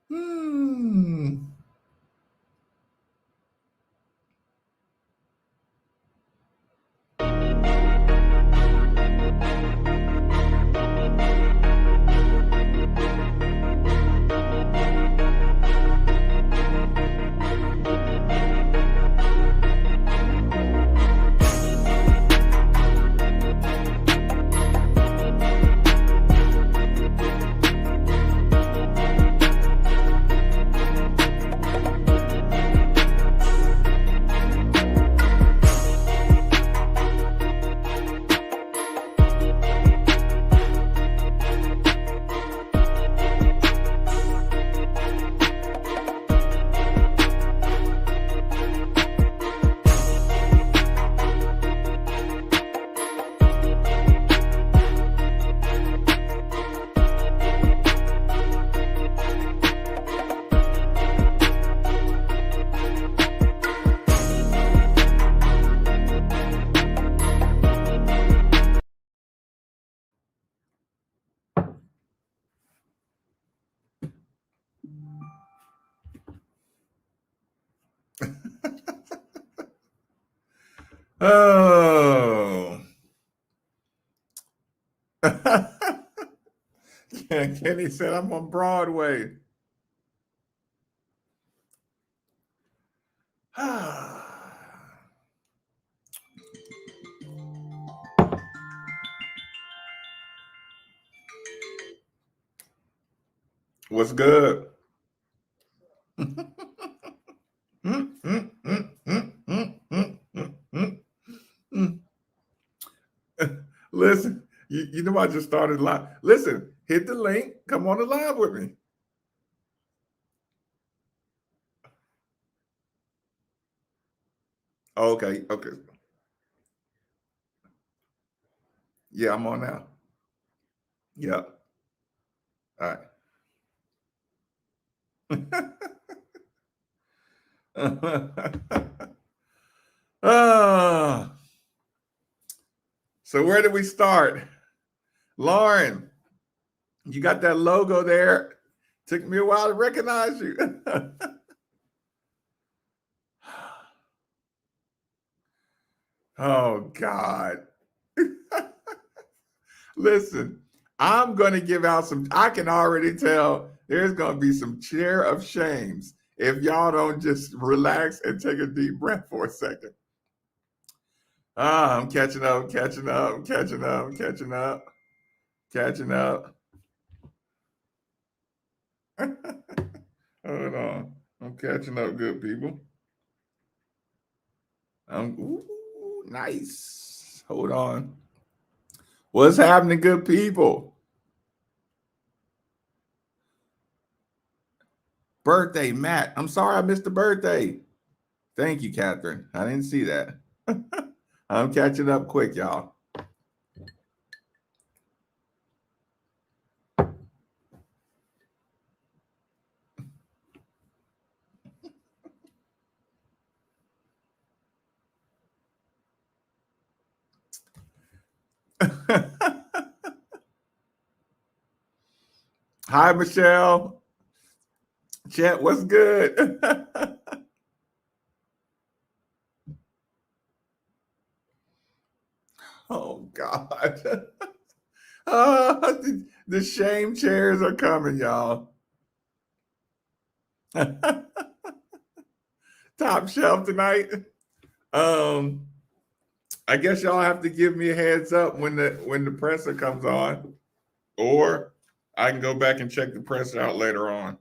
Hmm. Oh. Kenny said I'm on Broadway. What's good? Listen, you know I just started live. Listen, hit the link. Come on the live with me. Okay, okay. Yeah, I'm on now. Yeah. All right. Ah, so where did we start? Lauren, you got that logo there. Took me a while to recognize you. Oh, God. Listen, I'm going to give out some, I can already tell there's going to be some chair of shames if y'all don't just relax and take a deep breath for a second. I'm catching up, catching up, catching up, catching up, catching up. Hold on. I'm catching up, good people. Ooh, nice. Hold on. What's happening, good people? Birthday, Matt. I'm sorry I missed the birthday. Thank you, Catherine. I didn't see that. I'm catching up quick, y'all. Hi, Michelle. Chet, what's good? Oh, God. The shame chairs are coming, y'all. Top shelf tonight. Um, I guess y'all have to give me a heads up when the presser comes on, or I can go back and check the presser out later on.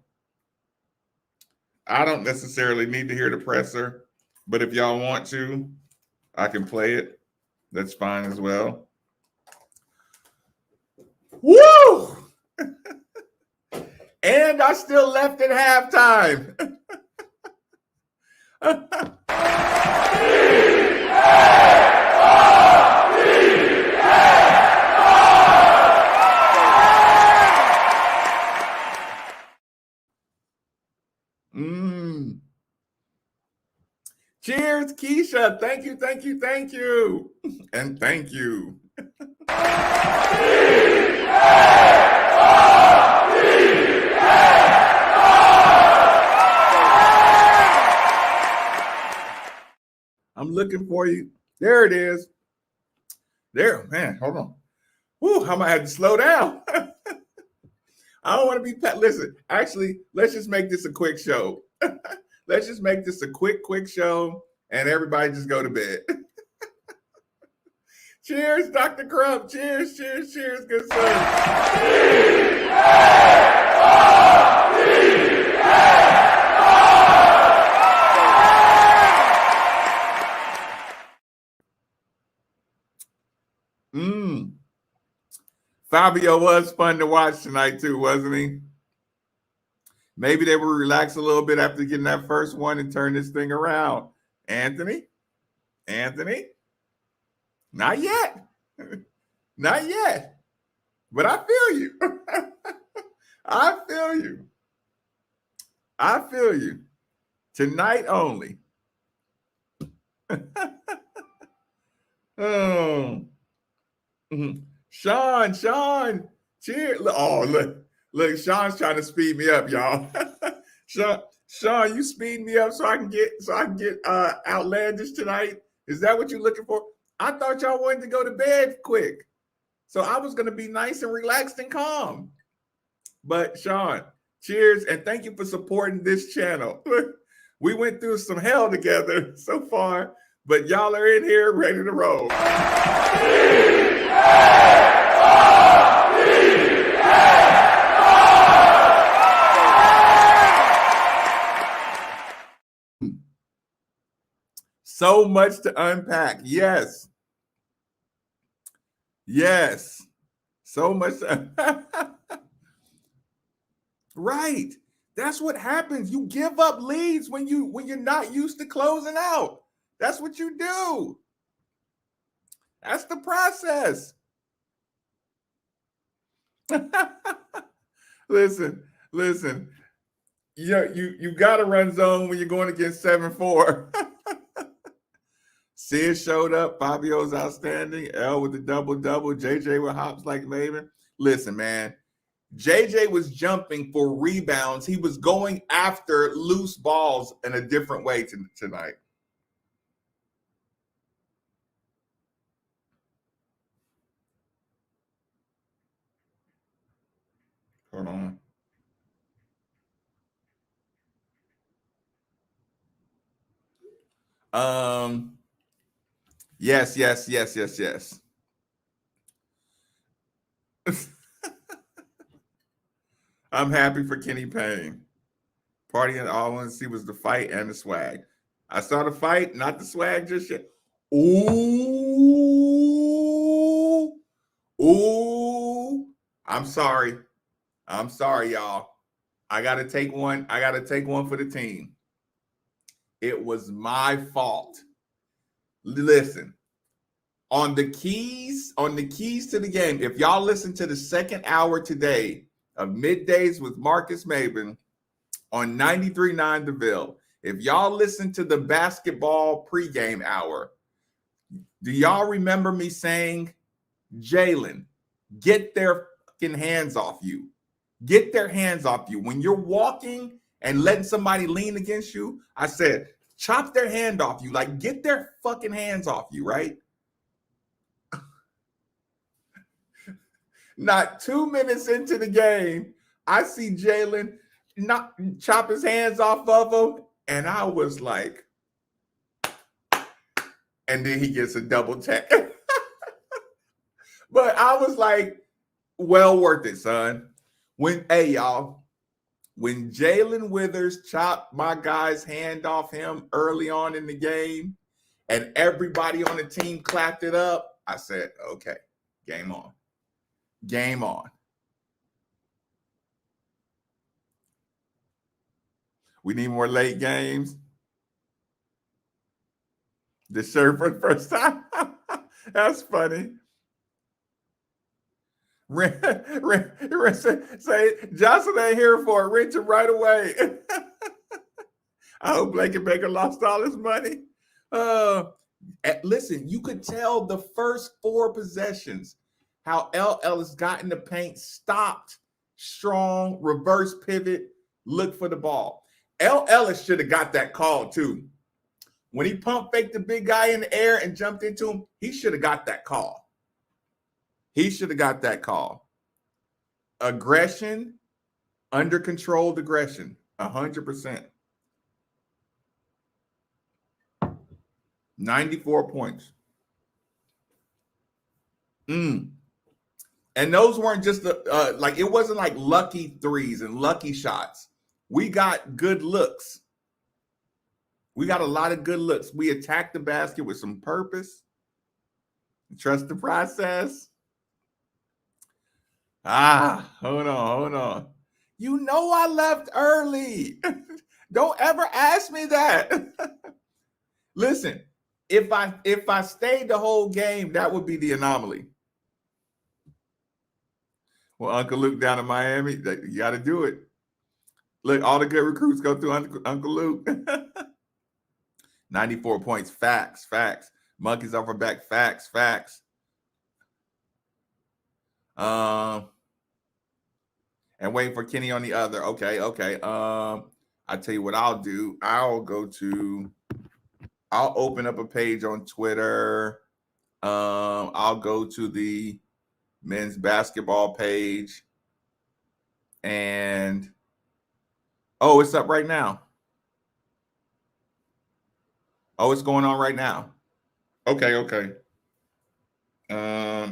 I don't necessarily need to hear the presser, but if y'all want to, I can play it. That's fine as well. Woo! And I still left at halftime. Cheers, Keisha. Thank you, thank you, thank you. And thank you. I'm looking for you. There it is. There, man, hold on. Whew, I might have to slow down. I don't want to be listen, actually, let's just make this a quick show. Let's just make this a quick show and everybody just go to bed. Cheers, Dr. Crump. Cheers, cheers, cheers, good sir. Fabio was fun to watch tonight too, wasn't he? Maybe they will relax a little bit after getting that first one and turn this thing around. Anthony? Not yet. Not yet. But I feel you. I feel you. Tonight only. Oh. Sean, cheers. Oh, look, Sean's trying to speed me up, y'all. Sean, you speed me up so I can get outlandish tonight. Is that what you're looking for? I thought y'all wanted to go to bed quick. So I was going to be nice and relaxed and calm. But Sean, cheers and thank you for supporting this channel. We went through some hell together so far, but y'all are in here ready to roll. So much to unpack. Yes. So much. Right. That's what happens. You give up leads when you're not used to closing out. That's what you do. That's the process. Listen. You got to run zone when you're going against 7-4. Sid showed up. Fabio's outstanding. L with the double-double. JJ with hops like Maven. Listen, man. JJ was jumping for rebounds. He was going after loose balls in a different way tonight. Hold on. Yes. I'm happy for Kenny Payne. Party and all I want to see was the fight and the swag. I saw the fight, not the swag just yet. Ooh. I'm sorry, y'all. I gotta take one for the team. It was my fault. Listen, on the keys to the game, if y'all listen to the second hour today of Middays with Marcus Maven on 93.9 The Ville, if y'all listen to the basketball pregame hour, do y'all remember me saying, Jalen, get their fucking hands off you. Get their hands off you. When you're walking and letting somebody lean against you, I said, chop their hand off you. Like, get their fucking hands off you, right? Not 2 minutes into the game, I see Jalen not chop his hands off of him, and I was like, and then he gets a double check. But I was like, well worth it, son. When Jalen Withers chopped my guy's hand off him early on in the game, and everybody on the team clapped it up, I said, okay, game on. Game on. We need more late games. The shirt for the first time. That's funny. Say Johnson ain't here for it. Rent him right away. I hope Blanket Baker lost all his money. Listen, you could tell the first 4 possessions how L. Ellis got in the paint, stopped, strong, reverse pivot, look for the ball. L. Ellis should have got that call too. When he pump faked the big guy in the air and jumped into him, he should have got that call. He should have got that call. Aggression, under controlled aggression, 100%. 94 points. And those weren't just like, it wasn't like lucky threes and lucky shots. We got good looks. We got a lot of good looks. We attacked the basket with some purpose. Trust the process. Hold on. You know I left early. Don't ever ask me that. Listen, if I stayed the whole game, that would be the anomaly. Well, Uncle Luke down in Miami, you got to do it. Look, all the good recruits go through Uncle Luke. 94 points. Facts. Monkeys off our back. Facts. And waiting for Kenny on the other. Okay. I tell you what I'll do. I'll open up a page on Twitter. I'll go to the men's basketball page. And it's up right now. It's going on right now. Okay.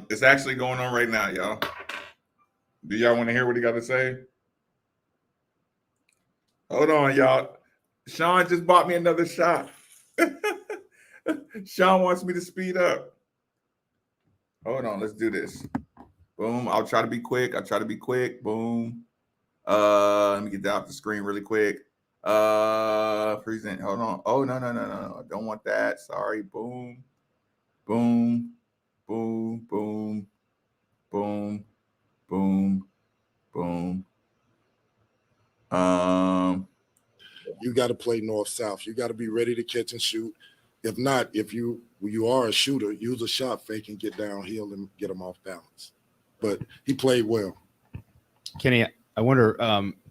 It's actually going on right now, y'all. Do y'all want to hear what he got to say? Hold on, y'all. Sean just bought me another shot. Sean wants me to speed up. Hold on, let's do this. Boom. I'll try to be quick. Boom. Let me get that off the screen really quick. Present. Hold on. Oh, no. I don't want that. Sorry. Boom. You got to play north-south. You got to be ready to catch and shoot. If not, if you are a shooter, use a shot fake and get downhill and get them off balance. But he played well. Kenny, I wonder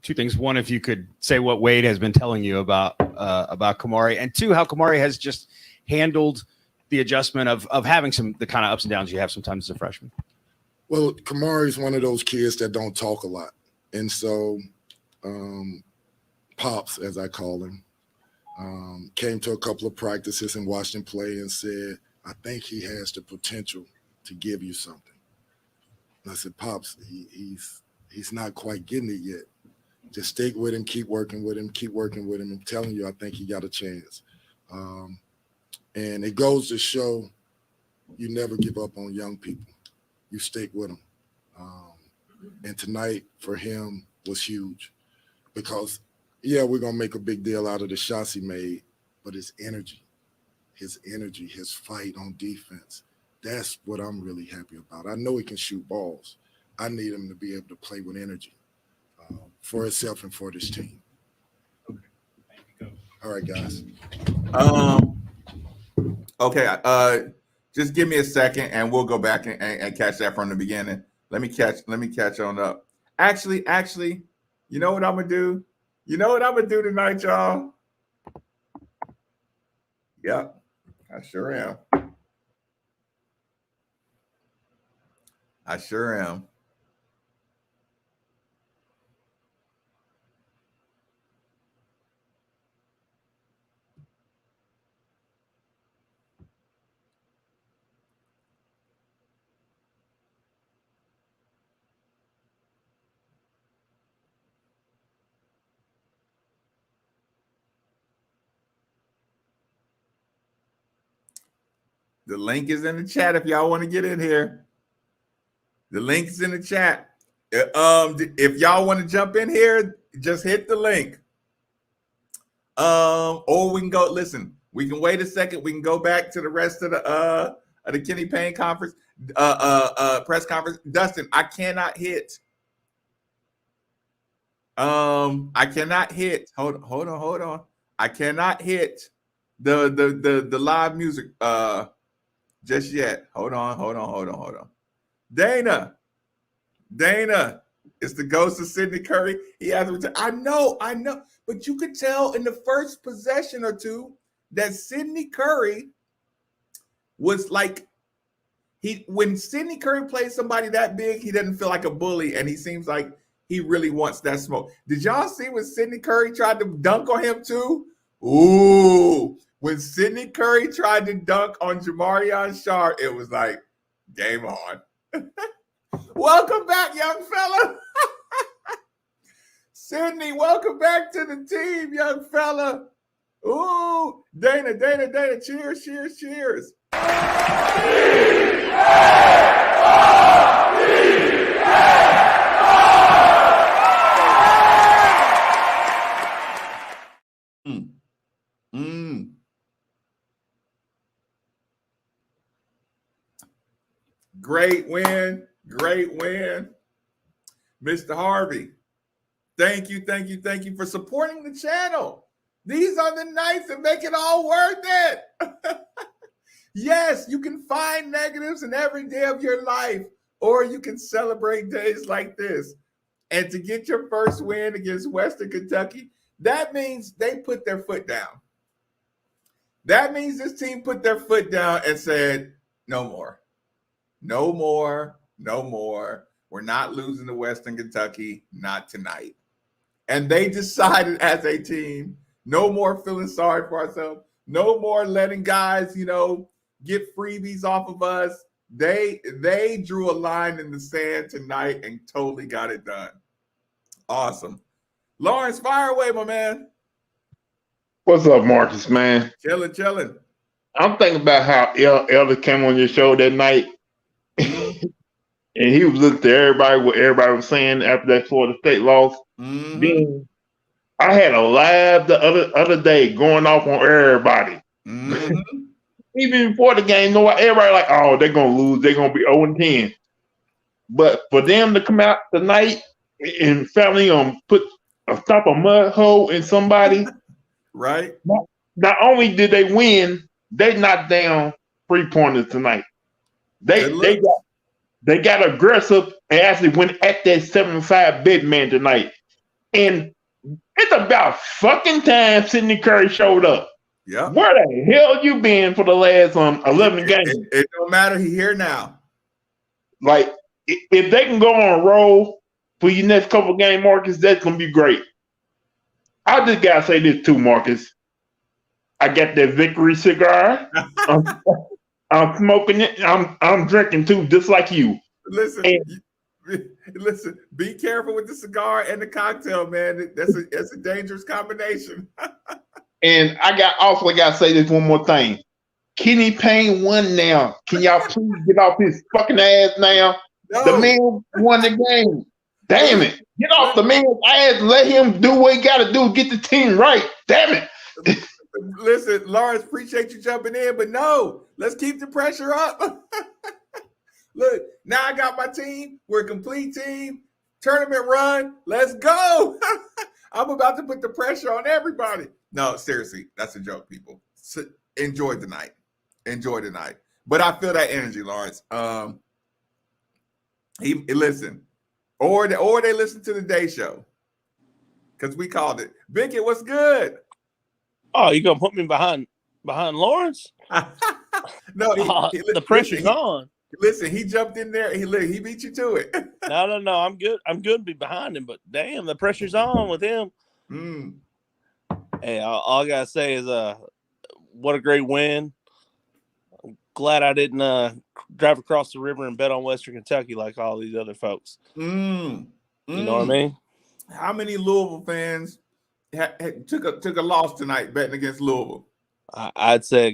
2 things. One, if you could say what Wade has been telling you about Kamari, and 2, how Kamari has just handled the adjustment of having the kind of ups and downs you have sometimes as a freshman. Well, Kamari's one of those kids that don't talk a lot. And so Pops, as I call him, came to a couple of practices and watched him play and said, I think he has the potential to give you something. And I said, Pops, he's not quite getting it yet. Just stick with him, keep working with him. I'm telling you, I think he got a chance. And it goes to show you never give up on young people. You stick with them. And tonight for him was huge because, we're going to make a big deal out of the shots he made, but his energy, his fight on defense, that's what I'm really happy about. I know he can shoot balls. I need him to be able to play with energy for himself and for this team. Okay. Thank you, Coach. All right, guys. Okay. Just give me a second and we'll go back and catch that from the beginning. Let me catch on up. Actually, you know what I'm going to do? You know what I'm going to do tonight, y'all? Yep, I sure am. The link is in the chat if y'all want to get in here. The link's in the chat. If y'all want to jump in here, just hit the link. Or we can go. Listen, we can wait a second. We can go back to the rest of the Kenny Payne conference, press conference. Dustin, I cannot hit. I cannot hit. Hold on. I cannot hit the live music just yet. Hold on. Dana, it's the ghost of Sidney Curry. He has I know, but you could tell in the first possession or two that Sidney Curry was like when Sidney Curry plays somebody that big, he doesn't feel like a bully, and he seems like he really wants that smoke. Did y'all see when Sidney Curry tried to dunk on him too? Ooh, when Sidney Curry tried to dunk on Jamarion Sharp, it was like, game on. Welcome back, young fella. Sidney, welcome back to the team, young fella. Ooh, Dana, cheers. Great win. Mr. Harvey, thank you for supporting the channel. These are the nights that make it all worth it. Yes, you can find negatives in every day of your life, or you can celebrate days like this. And to get your first win against Western Kentucky, that means they put their foot down. That means this team put their foot down and said, no more. We're not losing to Western Kentucky, not tonight. And they decided as a team, no more feeling sorry for ourselves, no more letting guys, get freebies off of us. They drew a line in the sand tonight and totally got it done. Awesome. Lawrence, fire away, my man. What's up, Marcus, man? Chilling. I'm thinking about how Elder came on your show that night. And he was listening to everybody, what everybody was saying after that Florida State loss. Mm-hmm. Then I had a live the other day going off on everybody. Mm-hmm. Even before the game, everybody like, oh, they're going to lose. They're going to be 0-10. But for them to come out tonight and family put a stop a mud hole in somebody. Right. Not only did they win, they knocked down 3-pointers tonight. They got aggressive and actually went at that 7'5" big man tonight. And it's about fucking time Sidney Curry showed up. Yeah. Where the hell you been for the last 11 games? It don't matter. He here now. Like, if they can go on a roll for your next couple of games, Marcus, that's going to be great. I just got to say this too, Marcus. I got that victory cigar. I'm smoking it. I'm drinking too, just like you. Listen, be careful with the cigar and the cocktail, man. That's a dangerous combination. And I also got to say this one more thing. Kenny Payne won now. Can y'all please get off his fucking ass now? No. The man won the game. Damn it. Get off the man's ass. Let him do what he got to do. Get the team right. Damn it. Listen, Lawrence, appreciate you jumping in, but no, let's keep the pressure up. Look, now I got my team. We're a complete team. Tournament run. Let's go. I'm about to put the pressure on everybody. No, seriously, that's a joke, people. So, enjoy the night. But I feel that energy, Lawrence. Listen, or they listen to the day show because we called it. Bickett, what's good? Oh, you gonna put me behind Lawrence? No, the pressure's on. Listen, he jumped in there. He beat you to it. No. I'm good. I'm good to be behind him, but damn, the pressure's on with him. Hey, all I gotta say is, what a great win. I'm glad I didn't drive across the river and bet on Western Kentucky like all these other folks. You know what I mean? How many Louisville fans took a loss tonight betting against Louisville? I'd say a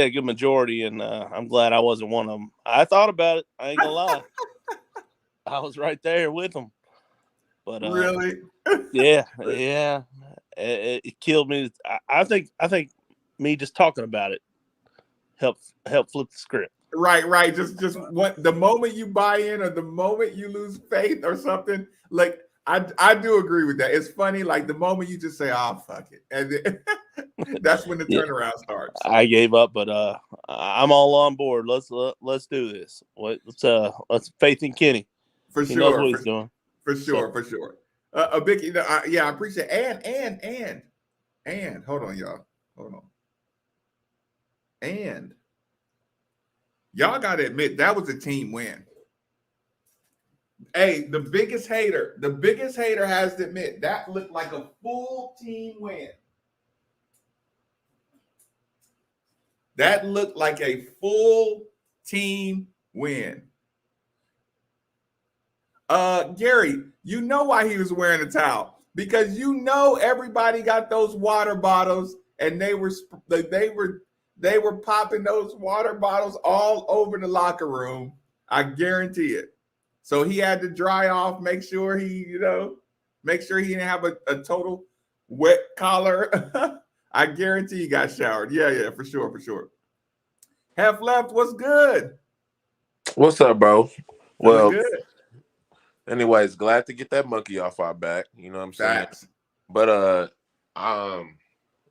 good majority, and I'm glad I wasn't one of them. I thought about it. I ain't gonna lie. I was right there with them. But Really? yeah. It killed me. I think me just talking about it helped flip the script. Right. Just what the moment you buy in or the moment you lose faith or something, like I do agree with that. It's funny, like the moment you just say, "Oh, fuck it," and then, that's when the Yeah. turnaround starts. I gave up, but I'm all on board. Let's do this. Let's faith in Kenny. For He knows sure, what he's doing. for sure. A big, yeah, I appreciate. And hold on, y'all, hold on. And y'all got to admit that was a team win. Hey, the biggest hater has to admit that looked like a full team win. That looked like a full team win. Gary, you know why he was wearing a towel, because you know everybody got those water bottles and they were popping those water bottles all over the locker room. I guarantee it. So he had to dry off, make sure he didn't have a total wet collar. I guarantee he got showered. Yeah, for sure. Half left, what's good? What's up, bro? Well, Feeling good. anyways, glad to get that monkey off our back. You know what I'm saying? Facts. But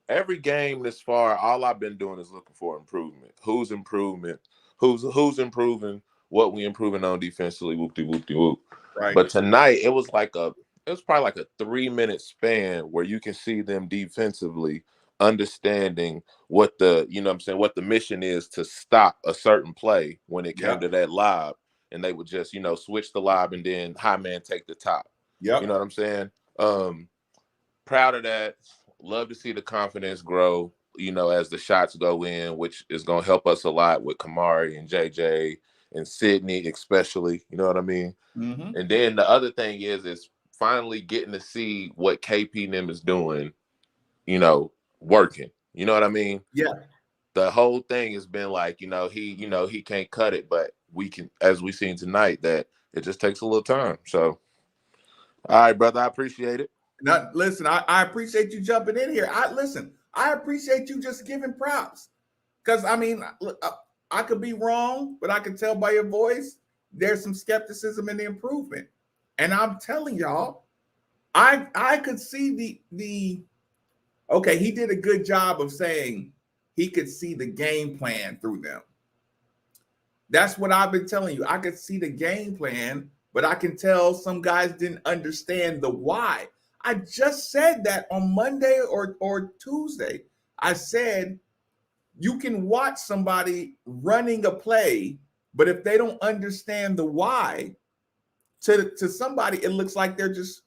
every game this far, all I've been doing is looking for improvement. Who's improving? Who's improving? What we improving on defensively? Whoop. Right. But tonight it was probably like a 3-minute span where you can see them defensively understanding what what the mission is to stop a certain play when it came to that lob, and they would just switch the lob and then high man take the top. Yep. You know what I'm saying? Proud of that. Love to see the confidence grow, as the shots go in, which is going to help us a lot with Kamari and JJ and Sydney especially. You know what I mean? Mm-hmm. And then the other thing is finally getting to see what KP and them is doing, working. You know what I mean? Yeah. The whole thing has been like, he can't cut it, but we can, as we seen tonight, that it just takes a little time. So, all right, brother, I appreciate it. Now, listen, I appreciate you jumping in here. I appreciate you just giving props, because I could be wrong, but I can tell by your voice there's some skepticism in the improvement, and I'm telling y'all, I could see the okay. He did a good job of saying he could see the game plan through them. That's what I've been telling you. I could see the game plan, but I can tell some guys didn't understand the why. I just said that on Monday or Tuesday. I said you can watch somebody running a play, but if they don't understand the why, to somebody it looks like they're just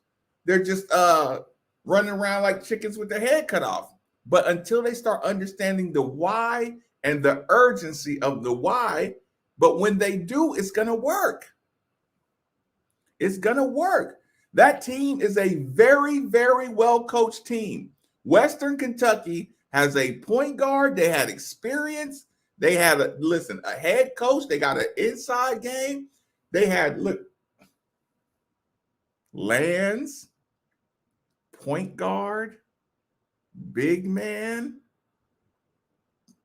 running around like chickens with their head cut off. But until they start understanding the why and the urgency of the why, but when they do, it's gonna work. It's gonna work. That team is a very, very well-coached team. Western Kentucky has a point guard. They had experience. They had a head coach. They got an inside game. They had Lands, point guard, big man,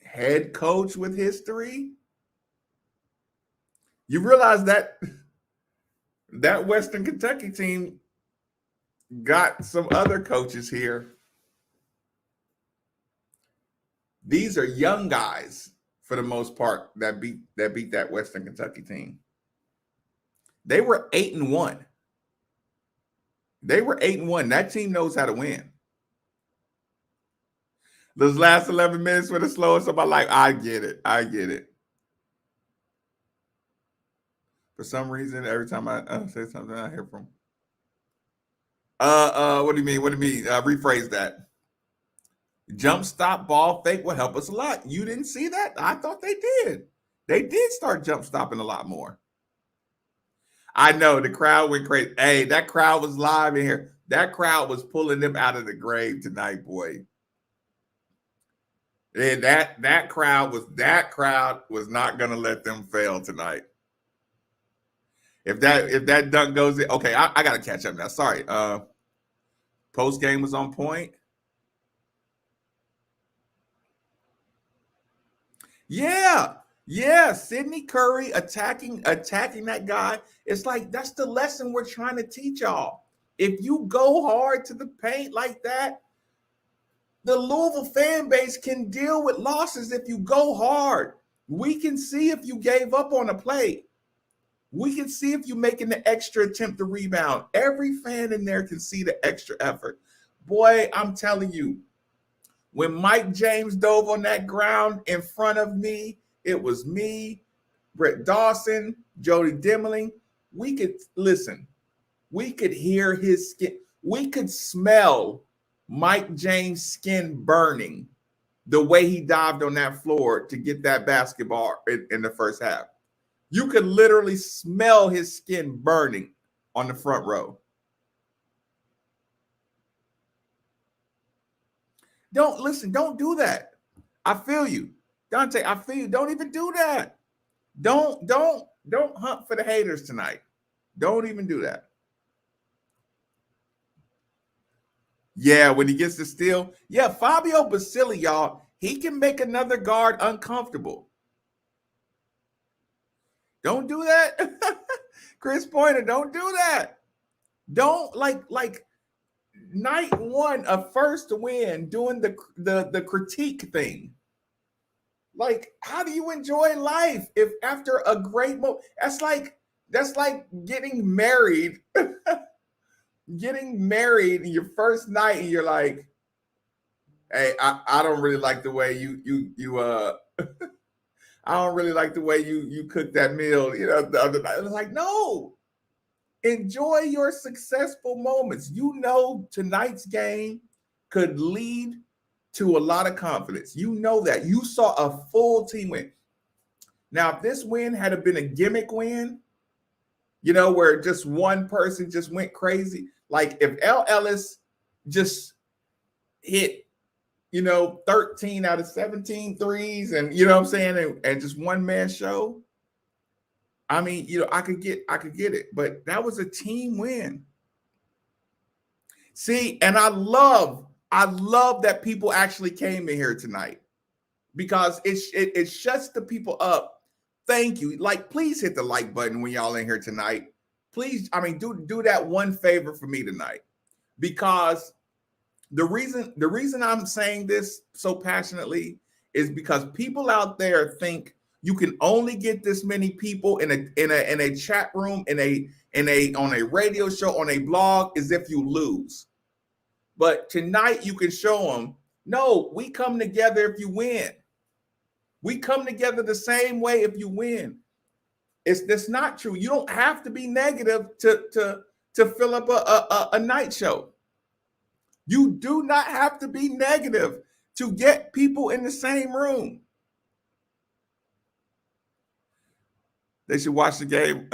head coach with history. You realize that Western Kentucky team got some other coaches here. These are young guys for the most part that beat that Western Kentucky team. They were 8-1. That team knows how to win. Those last 11 minutes were the slowest of my life. I get it. For some reason, every time I say something, I hear from. What do you mean? Rephrase that. Jump stop ball fake will help us a lot. You didn't see that? I thought they did. They did start jump stopping a lot more. I know the crowd went crazy. Hey, that crowd was live in here. That crowd was pulling them out of the grave tonight, boy. And that crowd was not going to let them fail tonight. If that dunk goes in, okay, I gotta catch up now. Sorry. Post game was on point. Yeah, Sidney Curry attacking that guy. It's like that's the lesson we're trying to teach y'all. If you go hard to the paint like that, the Louisville fan base can deal with losses if you go hard. We can see if you gave up on a play. We can see if you're making the extra attempt to rebound. Every fan in there can see the extra effort. Boy, I'm telling you, when Mike James dove on that ground in front of me, it was me, Brett Dawson, Jody Dimling. We could hear his skin. We could smell Mike James' skin burning the way he dived on that floor to get that basketball in the first half. You could literally smell his skin burning on the front row. Don't do that. I feel you. Dante, I feel you. Don't even do that. Don't hunt for the haters tonight. Don't even do that. Yeah, when he gets the steal. Yeah, Fabio Basili, y'all, he can make another guard uncomfortable. Don't do that. Chris Pointer, don't do that. Don't like night one, a first win, doing the critique thing. Like, how do you enjoy life if after a great moment? That's like getting married. Getting married in your first night, and you're like, hey, I don't really like the way you I don't really like the way you cook that meal, the other night. It's like, no. Enjoy your successful moments. Tonight's game could lead to a lot of confidence. That. You saw a full team win. Now, if this win had been a gimmick win, where just one person just went crazy, like if L. Ellis just hit, 13 out of 17 threes and, what I'm saying, and just one man show, I mean, I could get it, but that was a team win. See, and I love that people actually came in here tonight because it shuts the people up. Thank you. Like, please hit the like button when y'all in here tonight. Please, I mean, do that one favor for me tonight, because the reason I'm saying this so passionately is because people out there think you can only get this many people in a chat room, on a radio show, on a blog, as if you lose. But tonight you can show them, no, we come together if you win. We come together the same way if you win. That's not true. You don't have to be negative to fill up a night show. You do not have to be negative to get people in the same room. They should watch the game.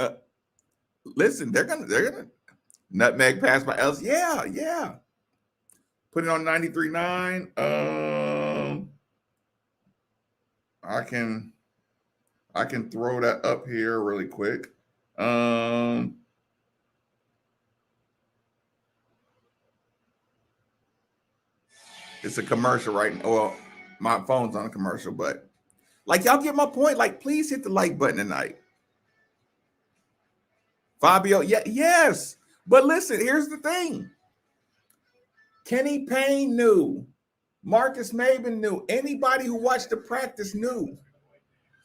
Listen, they're gonna nutmeg pass by Ellis. Yeah. Put it on 93.9. I can throw that up here really quick. It's a commercial right now. Well, my phone's on a commercial, but like, y'all get my point. Like, please hit the like button tonight. Fabio, yes. But listen, here's the thing. Kenny Payne knew. Marcus Maben knew. Anybody who watched the practice knew.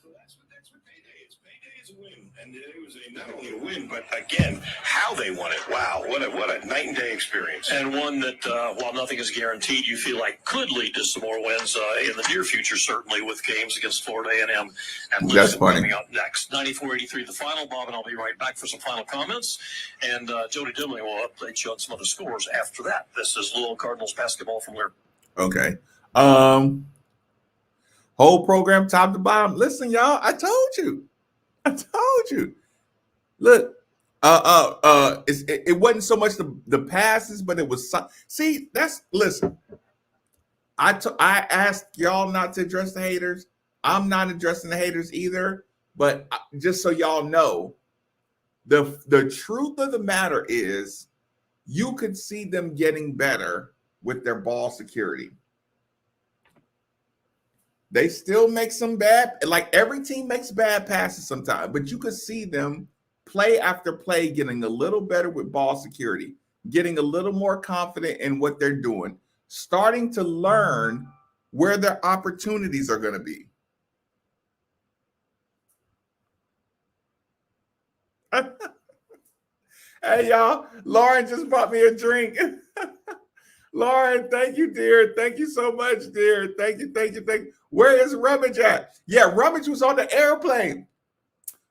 So that's what payday is. Payday is a win. And it was not only a win, but again, how they won it. Wow, what a night and day experience. And one that, while nothing is guaranteed, you feel like could lead to some more wins in the near future, certainly, with games against Florida A&M and Louisville coming up next. 94-83 the final. Bob and I'll be right back for some final comments. And Jody Dimling will update you on some other scores after that. This is Louisville Cardinals basketball from where? Okay. Whole program top to bottom. Listen, y'all, I told you. Look, it wasn't so much the passes, but it was listen. I asked y'all not to address the haters. I'm not addressing the haters either, but just so y'all know, The truth of the matter is you could see them getting better with their ball security. They still make some bad, like every team makes bad passes sometimes, but you could see them play after play getting a little better with ball security, getting a little more confident in what they're doing, starting to learn where their opportunities are going to be. Hey, y'all, Lauren just bought me a drink. Lauren, thank you, dear. Thank you so much, dear. Thank you, thank you, thank you. Where is Rummage at? Yeah, Rummage was on the airplane.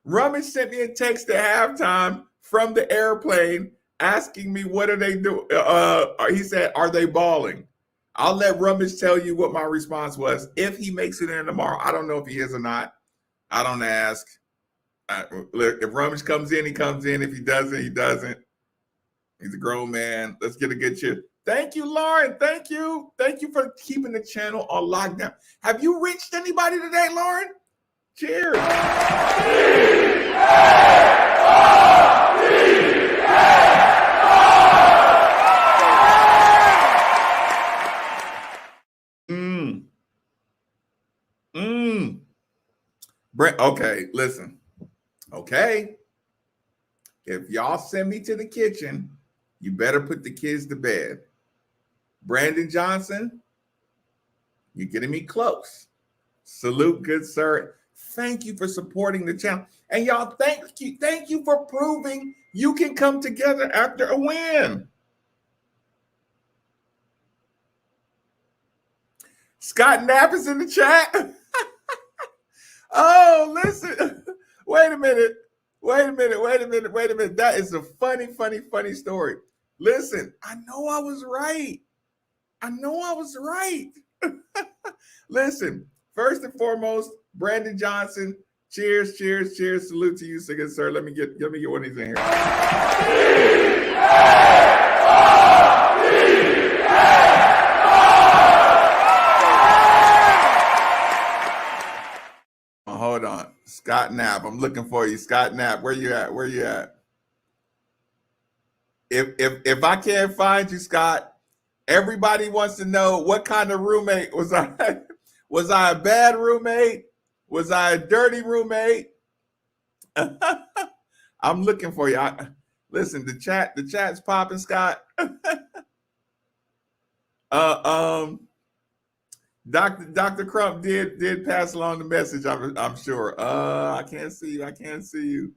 Rummage sent me a text at halftime from the airplane asking me, what are they doing? He said, are they balling? I'll let Rummage tell you what my response was. If he makes it in tomorrow, I don't know if he is or not. I don't ask. Look, if Rummage comes in, he comes in. If he doesn't, he doesn't. He's a grown man. Let's get a good cheer. Thank you, Lauren. Thank you. Thank you for keeping the channel on lockdown. Have you reached anybody today, Lauren? Cheers. Brent, okay, listen. Okay. If y'all send me to the kitchen, you better put the kids to bed. Brandon Johnson, you're getting me close. Salute, good sir. Thank you for supporting the channel. And y'all, thank you for proving you can come together after a win. Scott Knapp is in the chat. Oh, listen. Wait a minute. That is a funny story. Listen, I know I was right. Listen, first and foremost, Brandon Johnson, cheers. Salute to you, good sir. Let me get one of these in here. Hold on. Scott Knapp, I'm looking for you. Scott Knapp, where you at? If I can't find you, Scott, everybody wants to know what kind of roommate was I? Was I a bad roommate? Was I a dirty roommate? I'm looking for you. Listen, the chat's popping, Scott. Dr. Crump did pass along the message, I'm sure. I can't see you.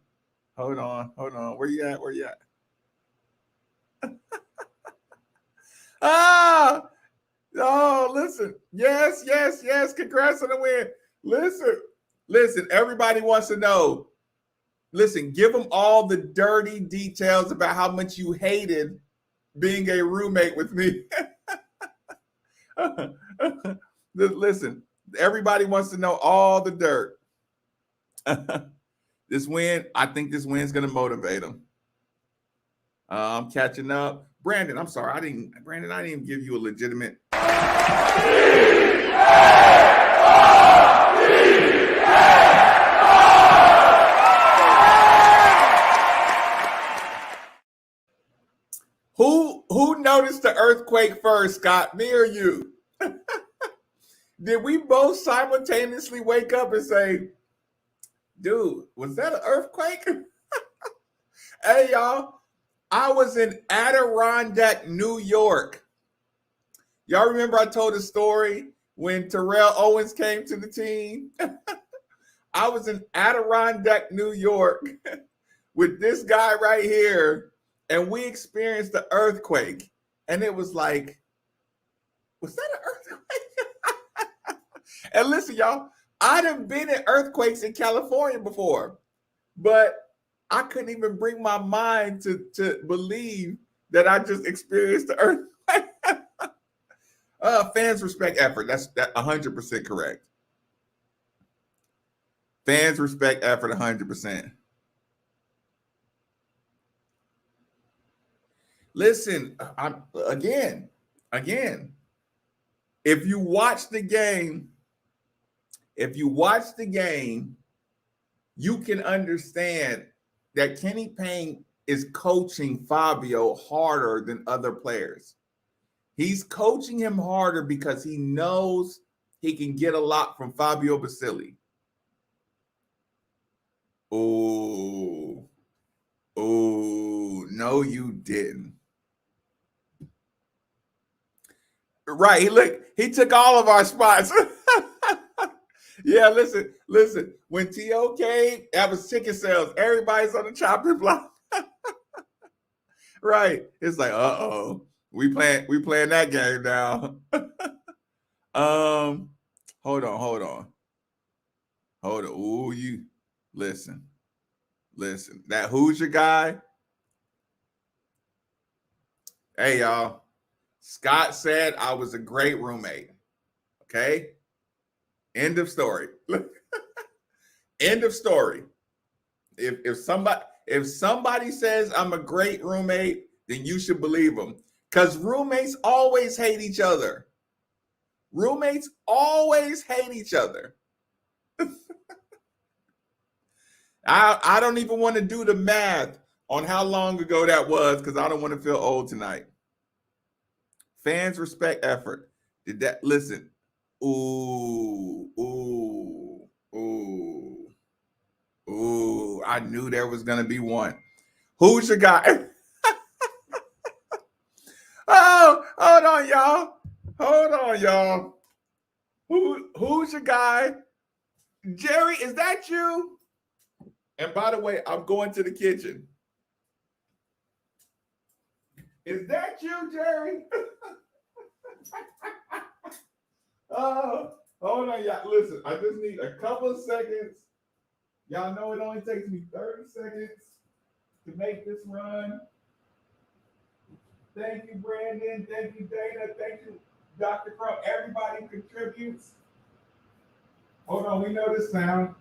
Hold on. Where you at? Oh, listen. Yes. Congrats on the win. Listen, everybody wants to know. Listen, give them all the dirty details about how much you hated being a roommate with me. Listen, everybody wants to know all the dirt. This win, I think this win's going to motivate them. I'm catching up. Brandon, I'm sorry. I didn't give you a legitimate. Who noticed the earthquake first, Scott? Me or you? Did we both simultaneously wake up and say, dude, was that an earthquake? Hey, y'all. I was in Adirondack, New York. Y'all remember I told a story when Terrell Owens came to the team? I was in Adirondack, New York with this guy right here, and we experienced the earthquake. And it was like, was that an earthquake? And listen, y'all, I done been in earthquakes in California before, but I couldn't even bring my mind to believe that I just experienced the earthquake. Fans respect effort. That's 100% correct. Fans respect effort 100%. Listen, again, if you watch the game, you can understand that Kenny Payne is coaching Fabio harder than other players. He's coaching him harder because he knows he can get a lot from Fabio Basili. Oh, no, you didn't. Right. He took all of our spots. Yeah, listen. When T.O. came, that was chicken sales. Everybody's on the chopping block. Right. It's like, we playing that game now. Hold on. Ooh, you listen. That Hoosier guy. Hey, y'all. Scott said I was a great roommate. Okay. End of story. End of story. If somebody says I'm a great roommate, then you should believe them. Because roommates always hate each other. Roommates always hate each other. I don't even want to do the math on how long ago that was because I don't want to feel old tonight. Fans respect effort. Did that listen? Ooh. I knew there was gonna be one. Who's your guy? Oh, hold on, y'all. Who's your guy? Jerry, is that you? And by the way, I'm going to the kitchen. Is that you, Jerry? Hold on, y'all. Listen, I just need a couple of seconds. Y'all know it only takes me 30 seconds to make this run. Thank you, Brandon. Thank you, Dana. Thank you, Dr. Crump. Everybody contributes. Hold on, we know this sound.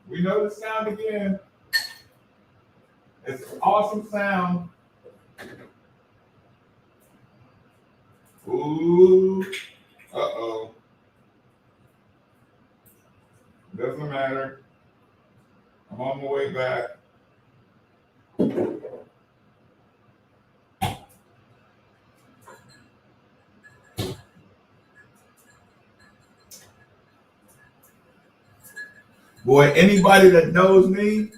We know the sound again. It's an awesome sound. Ooh. Uh-oh. Doesn't matter. I'm on my way back. Boy, anybody that knows me,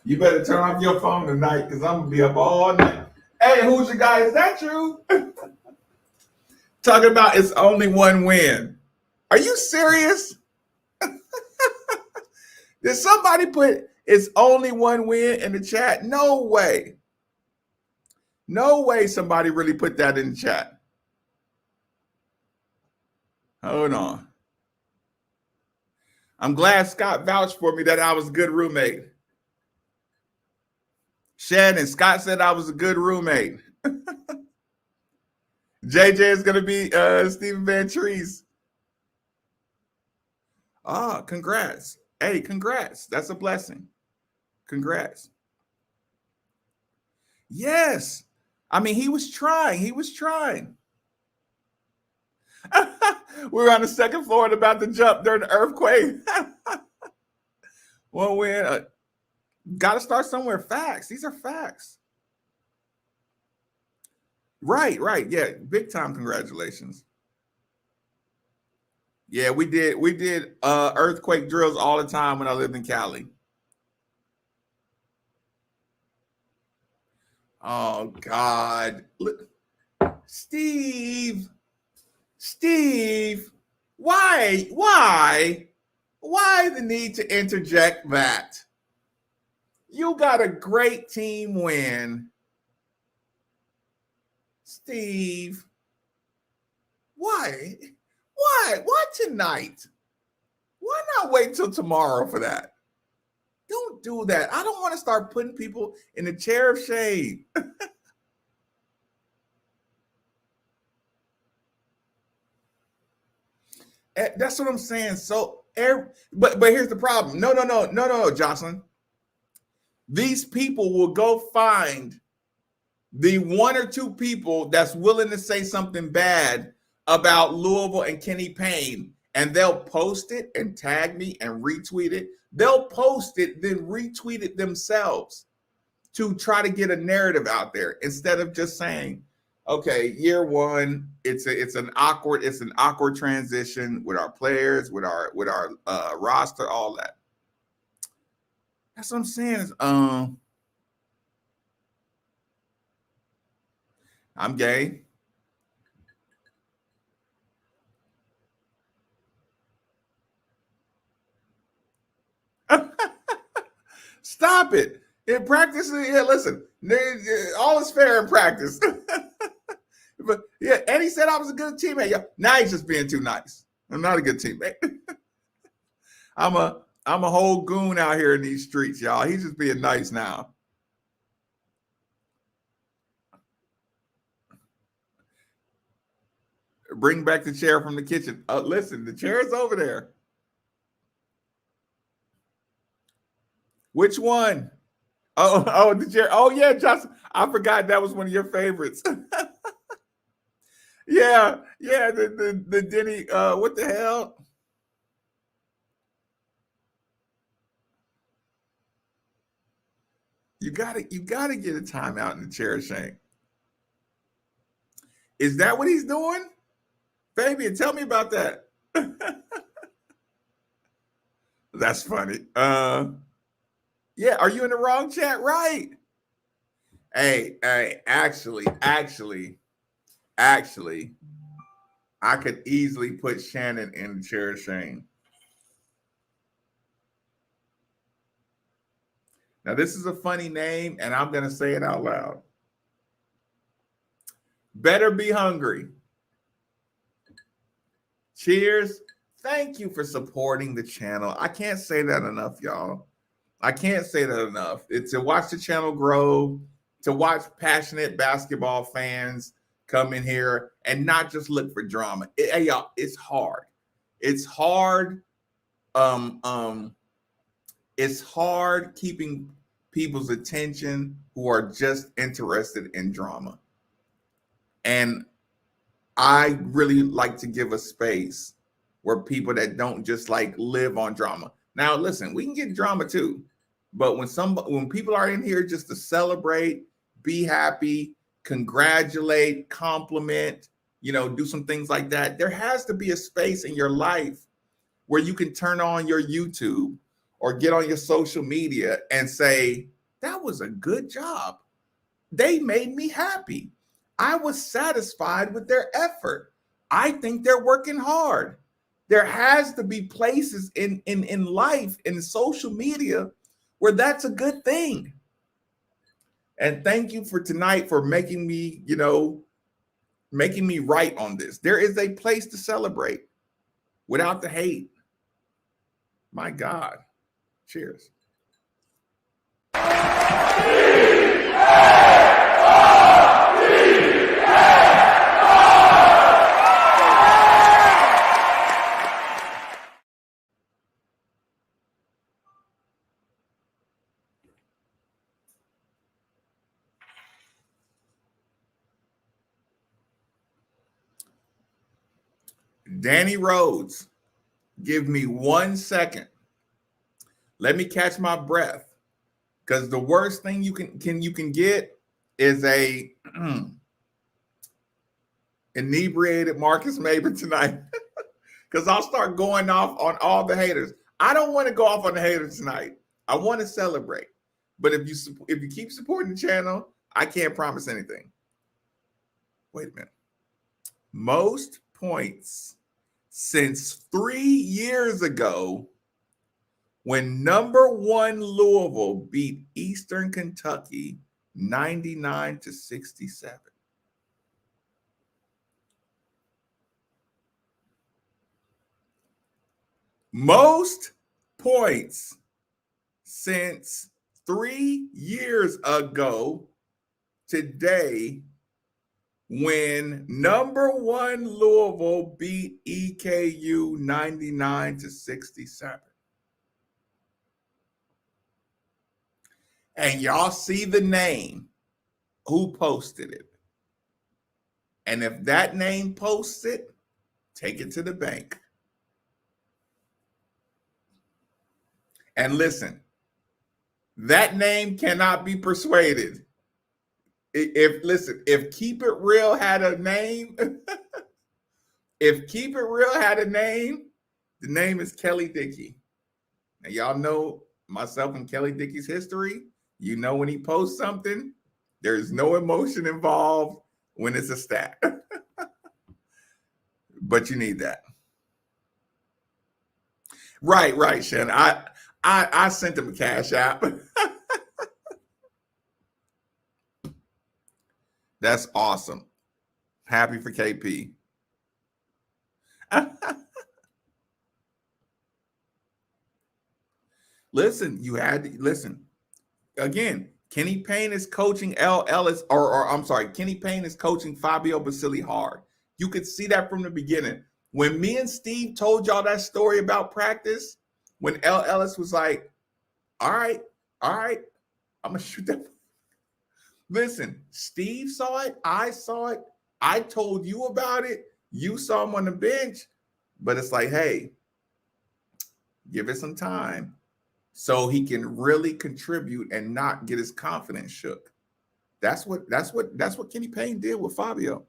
you better turn off your phone tonight because I'm going to be up all night. Hey, who's your guy? Is that you? Talking about it's only one win. Are you serious? Did somebody put it's only one win in the chat? No way. No way somebody really put that in the chat. Hold on. I'm glad Scott vouched for me that I was a good roommate. Shannon, Scott said I was a good roommate. JJ is going to be Stephen Van Treese. Congrats. Hey, congrats. That's a blessing. Congrats. Yes. I mean, he was trying. We were on the second floor and about to jump during the earthquake. One win. Got to start somewhere. Facts. These are facts. Right. Yeah, big time congratulations. Yeah, we did earthquake drills all the time when I lived in Cali. Oh God. Look. Steve, why the need to interject that? You got a great team win. Steve, why tonight? Why not wait till tomorrow for that? Don't do that. I don't want to start putting people in the chair of shade. That's what I'm saying. So, but here's the problem. No, Jocelyn. These people will go find the one or two people that's willing to say something bad about Louisville and Kenny Payne, and they'll post it and tag me and retweet it. They'll post it, then retweet it themselves to try to get a narrative out there instead of just saying, okay, year one, it's an awkward transition with our players, with our roster, all that. That's what I'm saying. I'm gay. Stop it. In practice, yeah, listen, all is fair in practice. But yeah, and he said I was a good teammate. Yeah, now he's just being too nice. I'm not a good teammate. I'm a whole goon out here in these streets, y'all. He's just being nice now. Bring back the chair from the kitchen. Listen, the chair is over there. Which one? Oh, the chair. Oh, yeah, Johnson. I forgot that was one of your favorites. yeah, the Denny. What the hell? You gotta get a timeout in the chair, Shane. Is that what he's doing? Fabian, tell me about that. That's funny. Yeah, are you in the wrong chat? Right. Hey, actually, I could easily put Shannon in the chair of shame. Now, this is a funny name, and I'm going to say it out loud. Better be hungry. Cheers. Thank you for supporting the channel. I can't say that enough, y'all. I can't say that enough. It's to watch the channel grow, to watch passionate basketball fans come in here and not just look for drama. Hey, y'all, it's hard. It's hard. It's hard keeping people's attention who are just interested in drama. And I really like to give a space where people that don't just like live on drama. Now, listen, we can get drama too, but when people are in here just to celebrate, be happy, congratulate, compliment, do some things like that, there has to be a space in your life where you can turn on your YouTube or get on your social media and say, that was a good job. They made me happy. I was satisfied with their effort. I think they're working hard. There has to be places in life, in social media, where that's a good thing. And thank you for tonight for making me, making me right on this. There is a place to celebrate without the hate. My God. Cheers. Danny Rhodes, give me 1 second. Let me catch my breath, because the worst thing you can get is a inebriated Marcus Maben tonight, because I'll start going off on all the haters. I don't want to go off on the haters tonight. I want to celebrate, but if you keep supporting the channel, I can't promise anything. Wait a minute. Most points since 3 years ago, when #1 Louisville beat Eastern Kentucky 99-67. Most points since 3 years ago today, when #1 Louisville beat EKU 99-67. And y'all see the name who posted it. And if that name posts it, take it to the bank. And listen, that name cannot be persuaded. If Keep It Real had a name, if Keep It Real had a name, the name is Kelly Dickey. Now, y'all know myself and Kelly Dickey's history. You know when he posts something, there's no emotion involved when it's a stat. But you need that. Right, Shannon. I sent him a cash app. That's awesome. Happy for KP. Listen, you had to listen. Again, Kenny Payne is coaching Ellis, or I'm sorry, Kenny Payne is coaching Fabio Basili hard. You could see that from the beginning. When me and Steve told y'all that story about practice, when Ellis was like, all right, I'm gonna shoot that. Listen, Steve saw it, I saw it, I told you about it, you saw him on the bench, but it's like, hey, give it some time so he can really contribute and not get his confidence shook. That's what Kenny Payne did with Fabio.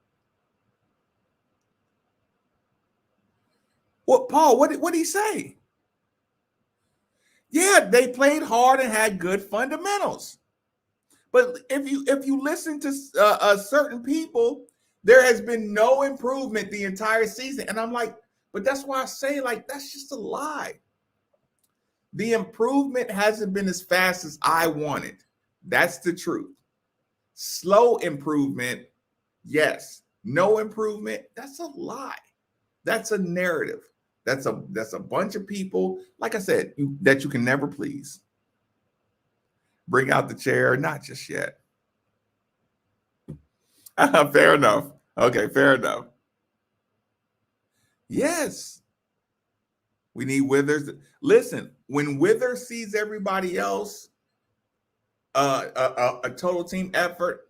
What, Paul, what did he say? Yeah, they played hard and had good fundamentals. But if you listen to certain people, there has been no improvement the entire season. And I'm like, but that's why I say, like, that's just a lie. The improvement hasn't been as fast as I wanted. That's the truth. Slow improvement, yes. No improvement, that's a lie. That's a narrative. That's a bunch of people, like I said, that you can never please. Bring out the chair, not just yet. Fair enough. Okay, fair enough. Yes. We need Withers. Listen, when Withers sees everybody else, a total team effort,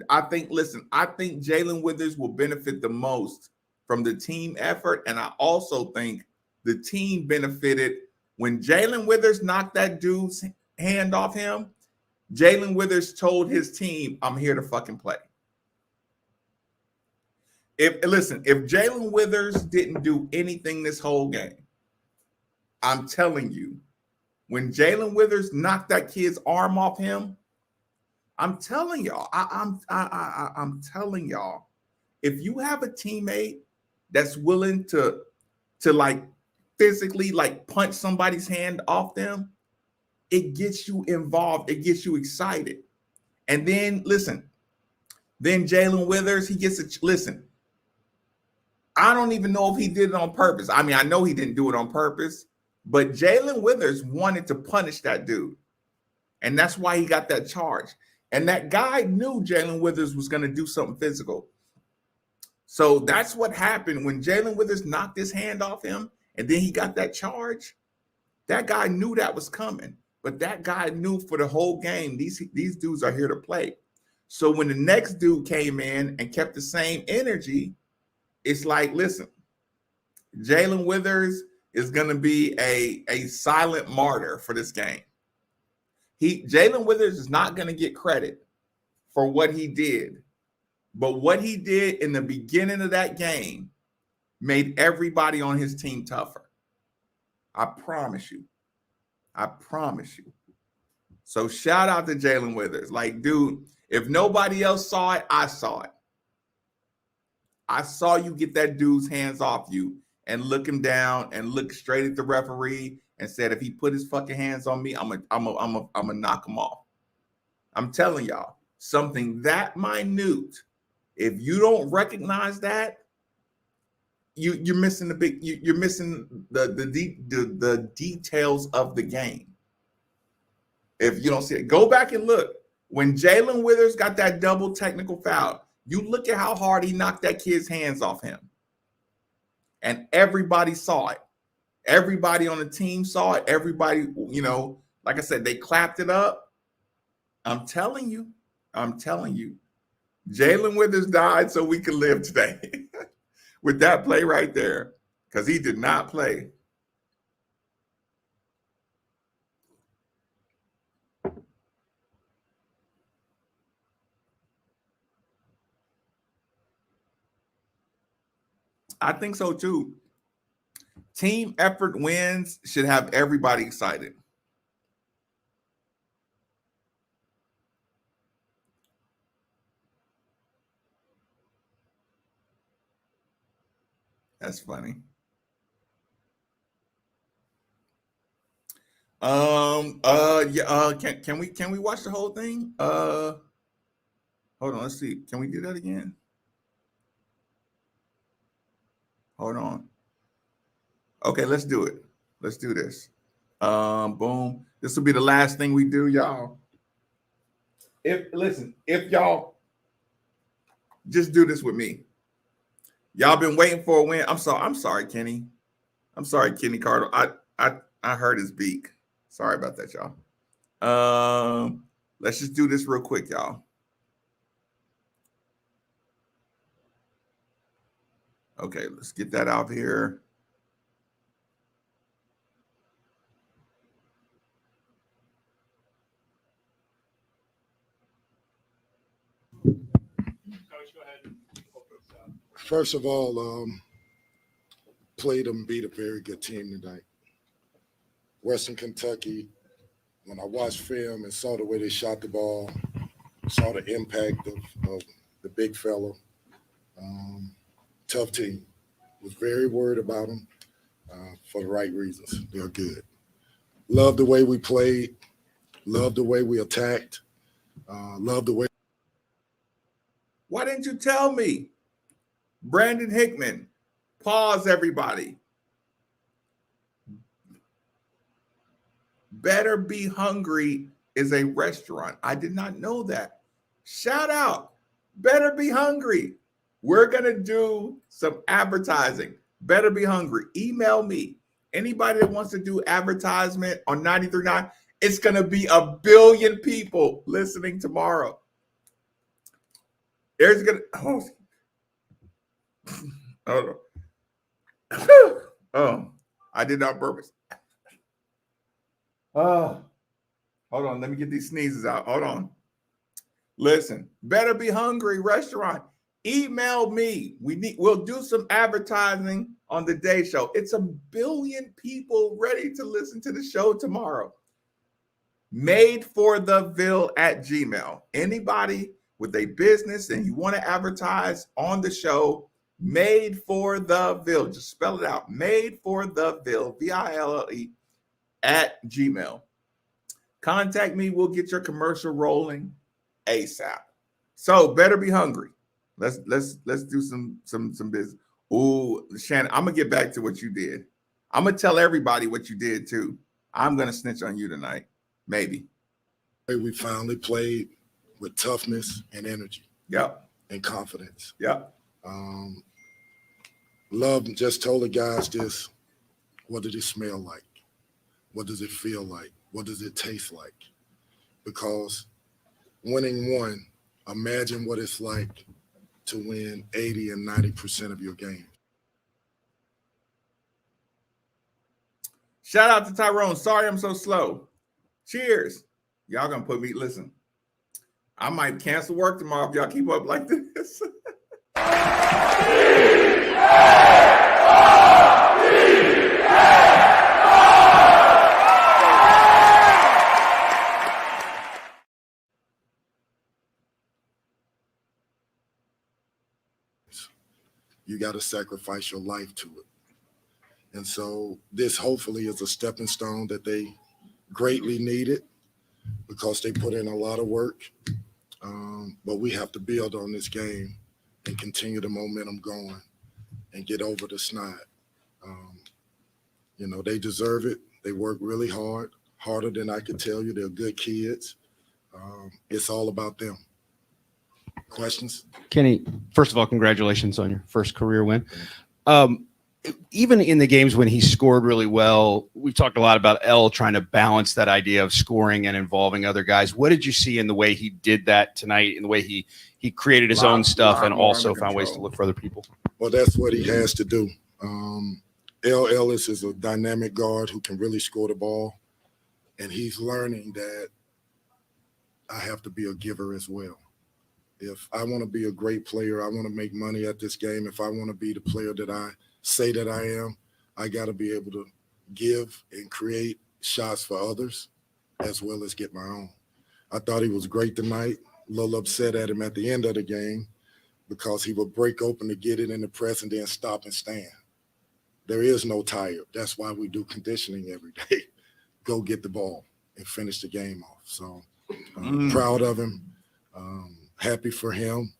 I think Jalen Withers will benefit the most from the team effort. And I also think the team benefited when Jalen Withers knocked that dude's hand off him. Jalen Withers told his team, I'm here to fucking play. If Jalen Withers didn't do anything this whole game, I'm telling you, when Jalen Withers knocked that kid's arm off him, I'm telling y'all, I'm telling y'all, if you have a teammate that's willing to like physically like punch somebody's hand off them, it gets you involved, it gets you excited. And then then Jalen Withers, he gets listen. I don't even know if he did it on purpose. I mean, I know he didn't do it on purpose, but Jalen Withers wanted to punish that dude. And that's why he got that charge. And that guy knew Jalen Withers was going to do something physical. So that's what happened when Jalen Withers knocked his hand off him and then he got that charge. That guy knew that was coming, but that guy knew for the whole game, these dudes are here to play. So when the next dude came in and kept the same energy, it's like, listen, Jalen Withers is going to be a silent martyr for this game. Jalen Withers is not going to get credit for what he did. But what he did in the beginning of that game made everybody on his team tougher. I promise you. I promise you. So shout out to Jalen Withers. Like, dude, if nobody else saw it, I saw it. I saw you get that dude's hands off you and look him down and look straight at the referee and said, if he put his fucking hands on me, I'm gonna knock him off. I'm telling y'all, something that minute. If you don't recognize that, you're missing you're missing the details of the game. If you don't see it, go back and look. When Jalen Withers got that double technical foul, you look at how hard he knocked that kid's hands off him. And everybody saw it. Everybody on the team saw it. Everybody, like I said, they clapped it up. I'm telling you. Jalen Withers died so we could live today with that play right there, because he did not play. I think so too. Team effort wins should have everybody excited. That's funny. Can we watch the whole thing? Hold on, let's see. Can we do that again? Hold on. Okay, let's do it. Let's do this. Boom. This will be the last thing we do, y'all. If y'all just do this with me. Y'all been waiting for a win. I'm sorry, Kenny. I'm sorry, Kenny Carter. I heard his beak. Sorry about that, y'all. Let's just do this real quick, y'all. Okay, let's get that out here. First of all, played and beat a very good team tonight. Western Kentucky, when I watched film and saw the way they shot the ball, saw the impact of the big fellow, tough team. Was very worried about them for the right reasons. They're good. Love the way we played. Love the way we attacked. Love the way. Why didn't you tell me? Brandon Hickman, pause everybody. Better Be Hungry is a restaurant. I did not know that. Shout out. Better Be Hungry. We're going to do some advertising. Better Be Hungry. Email me. Anybody that wants to do advertisement on 93.9, it's going to be 1 billion people listening tomorrow. There's going to... Oh, I did not purpose. Oh, hold on. Let me get these sneezes out. Hold on. Listen, Better Be Hungry restaurant. Email me. We'll do some advertising on the day show. It's 1 billion people ready to listen to the show tomorrow. madefortheville@gmail. Anybody with a business and you want to advertise on the show, madefortheville. Just spell it out. madefortheville, VILLE @gmail. Contact me. We'll get your commercial rolling ASAP. So Better Be Hungry. Let's do some business. Ooh, Shannon, I'm gonna get back to what you did. I'm gonna tell everybody what you did too. I'm gonna snitch on you tonight. Maybe. We finally played with toughness and energy. Yep. And confidence. Yep. Love just told the guys this. What did it smell like? What does it feel like? What does it taste like? Because winning one, imagine what it's like to win 80 and 90% of your game. Shout out to Tyrone. Sorry I'm so slow. Cheers. Y'all gonna put me, listen, I might cancel work tomorrow if y'all keep up like this. You got to sacrifice your life to it. And so this hopefully is a stepping stone that they greatly needed because they put in a lot of work. But we have to build on this game and continue the momentum going and get over the snide. They deserve it. They work really hard, harder than I could tell you. They're good kids. It's all about them. Questions? Kenny, first of all, congratulations on your first career win. Even in the games when he scored really well, we've talked a lot about L trying to balance that idea of scoring and involving other guys. What did you see in the way he did that tonight, in the way he created his own stuff and also found ways to look for other people? Well, that's what he has to do. L. Ellis is a dynamic guard who can really score the ball, and he's learning that I have to be a giver as well. If I want to be a great player, I want to make money at this game. If I want to be the player that I say that I am, I got to be able to give and create shots for others as well as get my own. I thought he was great tonight. A little upset at him at the end of the game because he would break open to get it in the press and then stop and stand. There is no tired. That's why we do conditioning every day. Go get the ball and finish the game off. So I'm proud of him. Happy for him.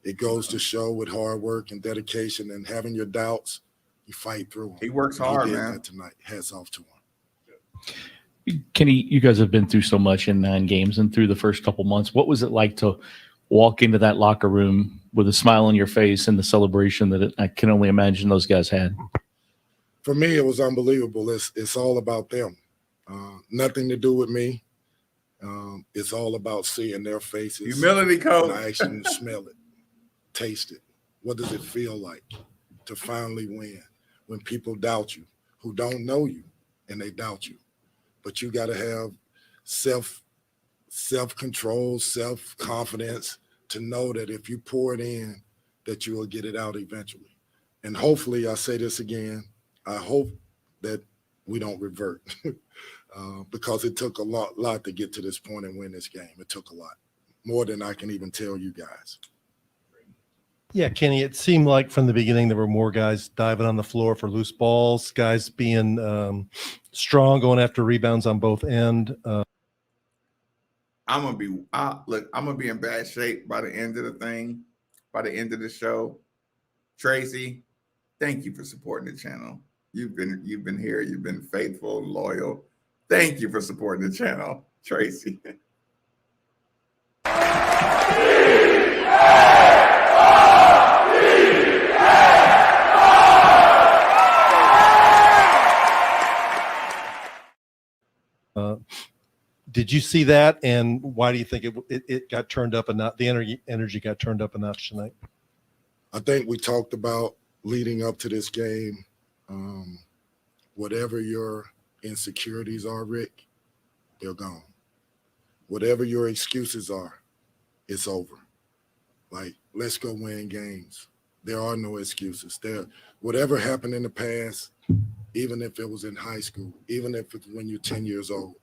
It goes to show with hard work and dedication and having your doubts, you fight through them. He works hard, he did man. that tonight. Hats off to him. Kenny, you guys have been through so much in 9 games and through the first couple months. What was it like to walk into that locker room with a smile on your face and the celebration that I can only imagine those guys had? For me, it was unbelievable. It's all about them. Nothing to do with me. It's all about seeing their faces. Humility, coach. And I actually smell it, taste it. What does it feel like to finally win when people doubt you, who don't know you, and they doubt you? But you got to have self-control, self-confidence to know that if you pour it in, that you will get it out eventually. And hopefully, I say this again, I hope that we don't revert because it took a lot to get to this point and win this game. It took a lot, more than I can even tell you guys. Yeah, Kenny, it seemed like from the beginning there were more guys diving on the floor for loose balls, guys being strong, going after rebounds on both end. I'm gonna be in bad shape by the end of the thing, by the end of the show. Tracy, thank you for supporting the channel. You've been here, you've been faithful, loyal. Thank you for supporting the channel, Tracy. Did you see that, and why do you think it got turned up a notch? The energy got turned up a notch tonight. I think we talked about leading up to this game. Whatever your insecurities are, Rick, they're gone. Whatever your excuses are, it's over. Like, let's go win games. There are no excuses. Whatever happened in the past, even if it was in high school, even if it's when you're 10 years old.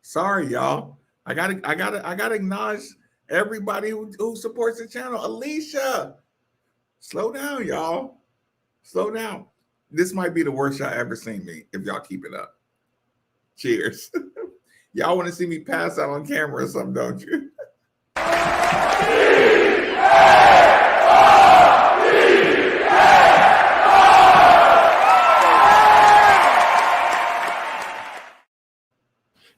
Sorry, y'all. I gotta acknowledge everybody who supports the channel. Alicia, slow down, y'all. Slow down. This might be the worst y'all ever seen me if y'all keep it up. Cheers. Y'all want to see me pass out on camera or something, don't you?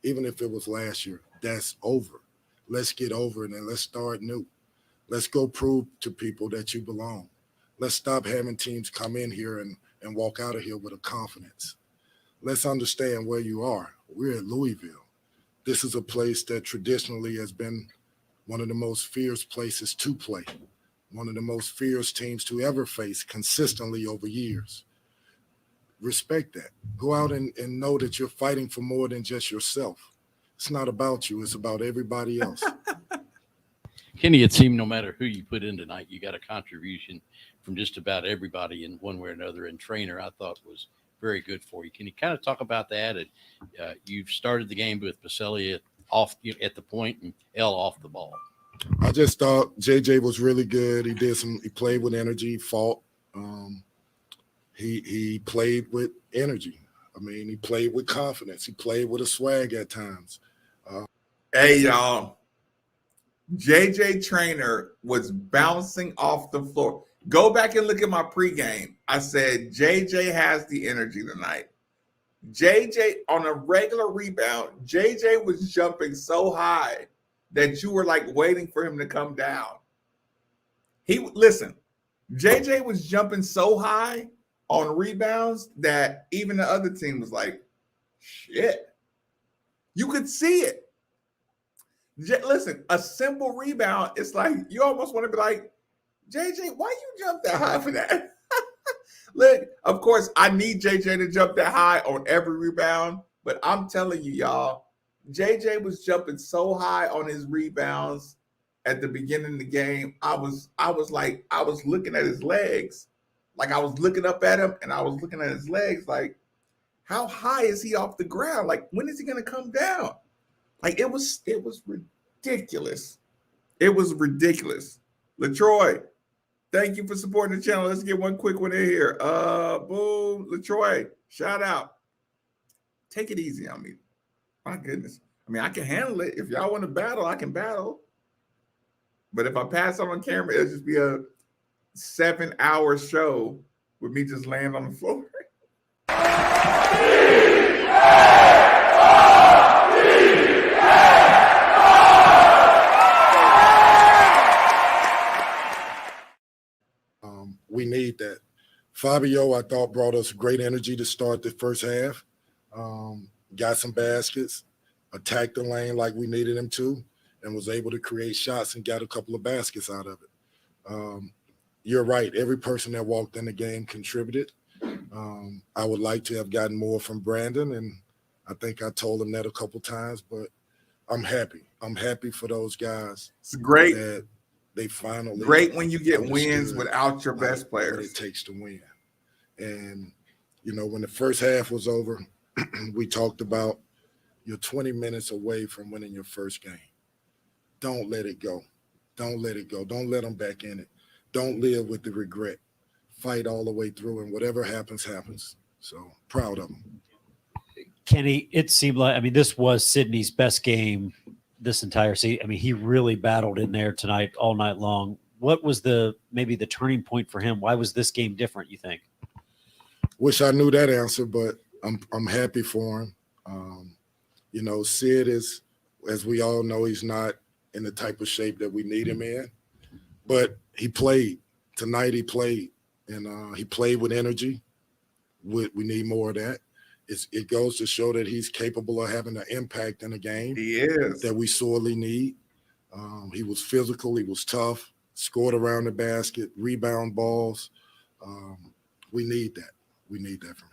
Even if it was last year, that's over. Let's get over it and let's start new. Let's go prove to people that you belong. Let's stop having teams come in here and walk out of here with a confidence. Let's understand where you are. We're at Louisville. This is a place that traditionally has been one of the most fierce places to play, one of the most fierce teams to ever face consistently over years. Respect that. Go out and know that you're fighting for more than just yourself. It's not about you. It's about everybody else. Kenny, it seemed no matter who you put in tonight, you got a contribution from just about everybody in one way or another. And Trainer, I thought, was very good for you. Can you kind of talk about that? And you've started the game with Pacelli off at the point and L off the ball. I just thought JJ was really good. He played with energy, he fought. He played with energy. I mean, he played with confidence. He played with a swag at times. Hey, y'all. JJ Trainer was bouncing off the floor. Go back and look at my pregame. I said, JJ has the energy tonight. JJ, on a regular rebound, JJ was jumping so high that you were like waiting for him to come down. Listen, JJ was jumping so high on rebounds that even the other team was like, shit. You could see it. Listen, a simple rebound, it's like you almost want to be like, JJ, why you jump that high for that? Look, of course, I need JJ to jump that high on every rebound, but I'm telling you, y'all, JJ was jumping so high on his rebounds. at the beginning of the game, I was looking at his legs. Like I was looking up at him and I was looking at his legs like, how high is he off the ground? Like, when is he gonna come down? Like it was ridiculous. It was ridiculous. LaTroy, thank you for supporting the channel. Let's get one quick one in here. Boom, LaTroy, shout out. Take it easy on me. My goodness. I mean, I can handle it. If y'all want to battle, I can battle. But if I pass on camera, it'll just be a 7-hour show with me just laying on the floor. We need that. Fabio, I thought, brought us great energy to start the first half. Got some baskets, attacked the lane like we needed him to, and was able to create shots and got a couple of baskets out of it. You're right. Every person that walked in the game contributed. I would like to have gotten more from Brandon, and I think I told him that a couple times, but I'm happy. I'm happy for those guys. It's great. That they finally great when you get wins without your best players. What it takes to win. And, you know, when the first half was over, we talked about you're 20 minutes away from winning your first game. Don't let it go. Don't let it go. Don't let them back in it. Don't live with the regret. Fight all the way through, and whatever happens, happens. So proud of them. Kenny, it seemed like, I mean, this was Sydney's best game this entire season. I mean, he really battled in there tonight all night long. What was maybe the turning point for him? Why was this game different, you think? Wish I knew that answer, but I'm happy for him. You know, Sid is, as we all know, he's not in the type of shape that we need him in. But he played. Tonight he played. And he played with energy. We need more of that. It goes to show that he's capable of having an impact in a game. He is. That we sorely need. He was physical. He was tough. Scored around the basket. Rebound balls. We need that. We need that from him.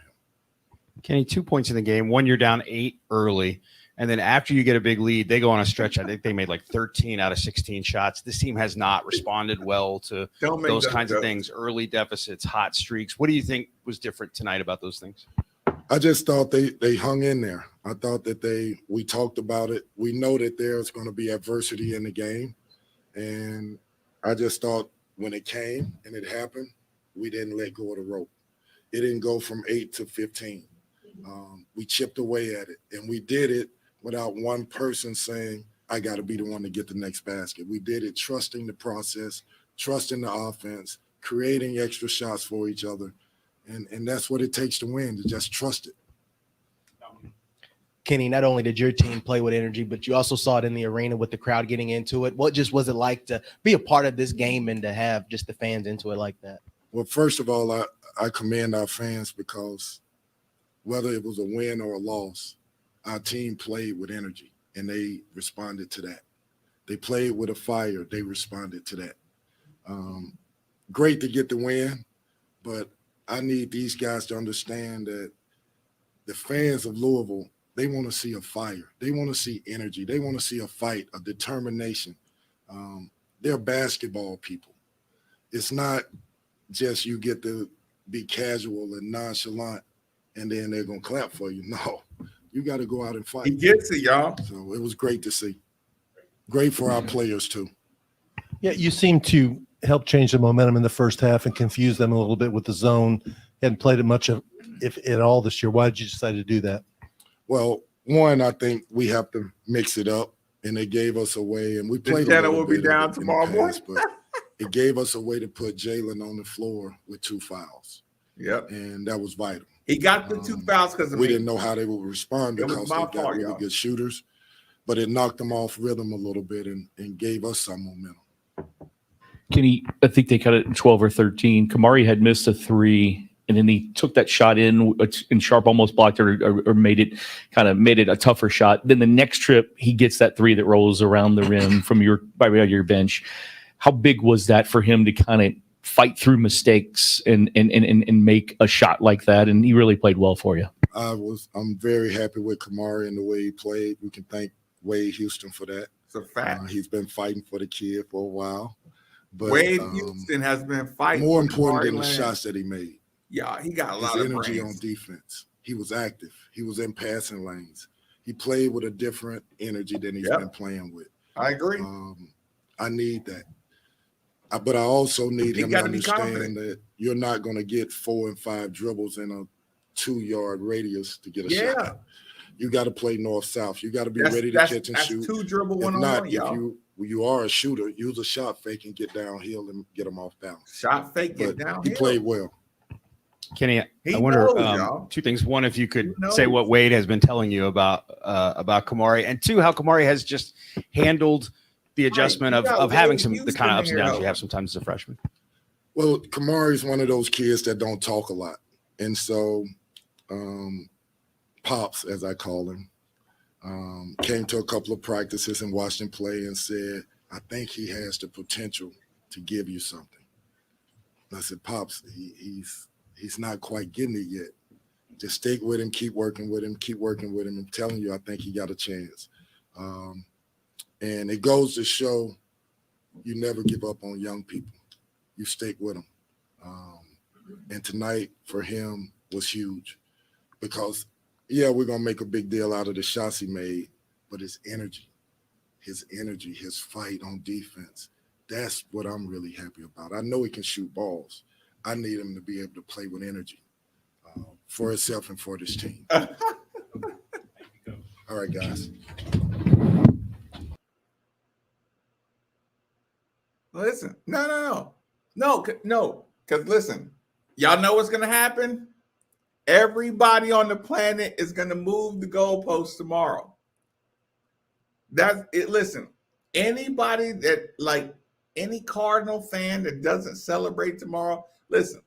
Kenny, 2 points in the game. One, you're down 8 early. And then after you get a big lead, they go on a stretch. I think they made like 13 out of 16 shots. This team has not responded well to those kinds of things. Early deficits, hot streaks. What do you think was different tonight about those things? I just thought they hung in there. I thought that we talked about it. We know that there's going to be adversity in the game. And I just thought when it came and it happened, we didn't let go of the rope. It didn't go from 8 to 15. We chipped away at it, and we did it without one person saying, I got to be the one to get the next basket. We did it trusting the process, trusting the offense, creating extra shots for each other. And that's what it takes to win, to just trust it. Kenny, not only did your team play with energy, but you also saw it in the arena with the crowd getting into it. What just was it like to be a part of this game and to have just the fans into it like that? Well, first of all, I commend our fans because whether it was a win or a loss, our team played with energy, and they responded to that. They played with a fire. They responded to that. Great to get the win, but I need these guys to understand that the fans of Louisville, they want to see a fire. They want to see energy. They want to see a fight, a determination. They're basketball people. It's not just you get to be casual and nonchalant and then they're going to clap for you. No, you got to go out and fight. He gets it, y'all. So it was great to see. Great for our players, too. Yeah, you seem to help change the momentum in the first half and confuse them a little bit with the zone. Hadn't played it much of, if at all, this year. Why did you decide to do that? Well, one, I think we have to mix it up, and they gave us a way, and we played. The channel will be down tomorrow morning. But it gave us a way to put Jalen on the floor with 2 fouls. Yep, and that was vital. He got the 2 fouls because we didn't know how they would respond because they got really good shooters, but it knocked them off rhythm a little bit and gave us some momentum. Kenny, I think they cut it in 12 or 13. Kamari had missed a 3, and then he took that shot in, and Sharp almost blocked it or made it a tougher shot. Then the next trip, he gets that 3 that rolls around the rim from your bench. How big was that for him to kind of fight through mistakes and make a shot like that? And he really played well for you. I'm very happy with Kamari and the way he played. We can thank Wade Houston for that. It's a fact. He's been fighting for the kid for a while. But Wade Houston has been fighting. More for important than the Kamari shots that he made. Yeah, he got a lot His of energy brains. on defense. He was active. He was in passing lanes. He played with a different energy than he's been playing with. I agree. I need that. But I also need him to gotta be understand confident. that you're not going to get 4 and 5 dribbles in a 2-yard radius to get a shot. You got to play north-south. You got to be ready to catch and shoot. 2 dribble If one not, on if y'all. you are a shooter, use a shot fake and get downhill and get them off balance. Shot fake, get But downhill. he played well. Kenny, I He wonder knows, y'all. 2 things. One, if you could He knows. say what Wade has been telling you about Kamari, and 2, how Kamari has just handled the adjustment you got of having Wade the Houston kind of ups in and here, downs you though. have sometimes as a freshman. Well, Kamari's one of those kids that don't talk a lot. And so Pops, as I call him, came to a couple of practices and watched him play and said, I think he has the potential to give you something. And I said, Pops, he's not quite getting it yet. Just stick with him, keep working with him, keep working with him. I'm telling you, I think he got a chance. And it goes to show you never give up on young people. You stick with them. And tonight for him was huge because, we're going to make a big deal out of the shots he made, but his energy, his fight on defense, that's what I'm really happy about. I know he can shoot balls. I need him to be able to play with energy for himself and for this team. All right, guys. Listen, no. Because listen, y'all know what's going to happen? Everybody on the planet is going to move the goalposts tomorrow. That's it. Listen, anybody that, like, any Cardinal fan that doesn't celebrate tomorrow, listen,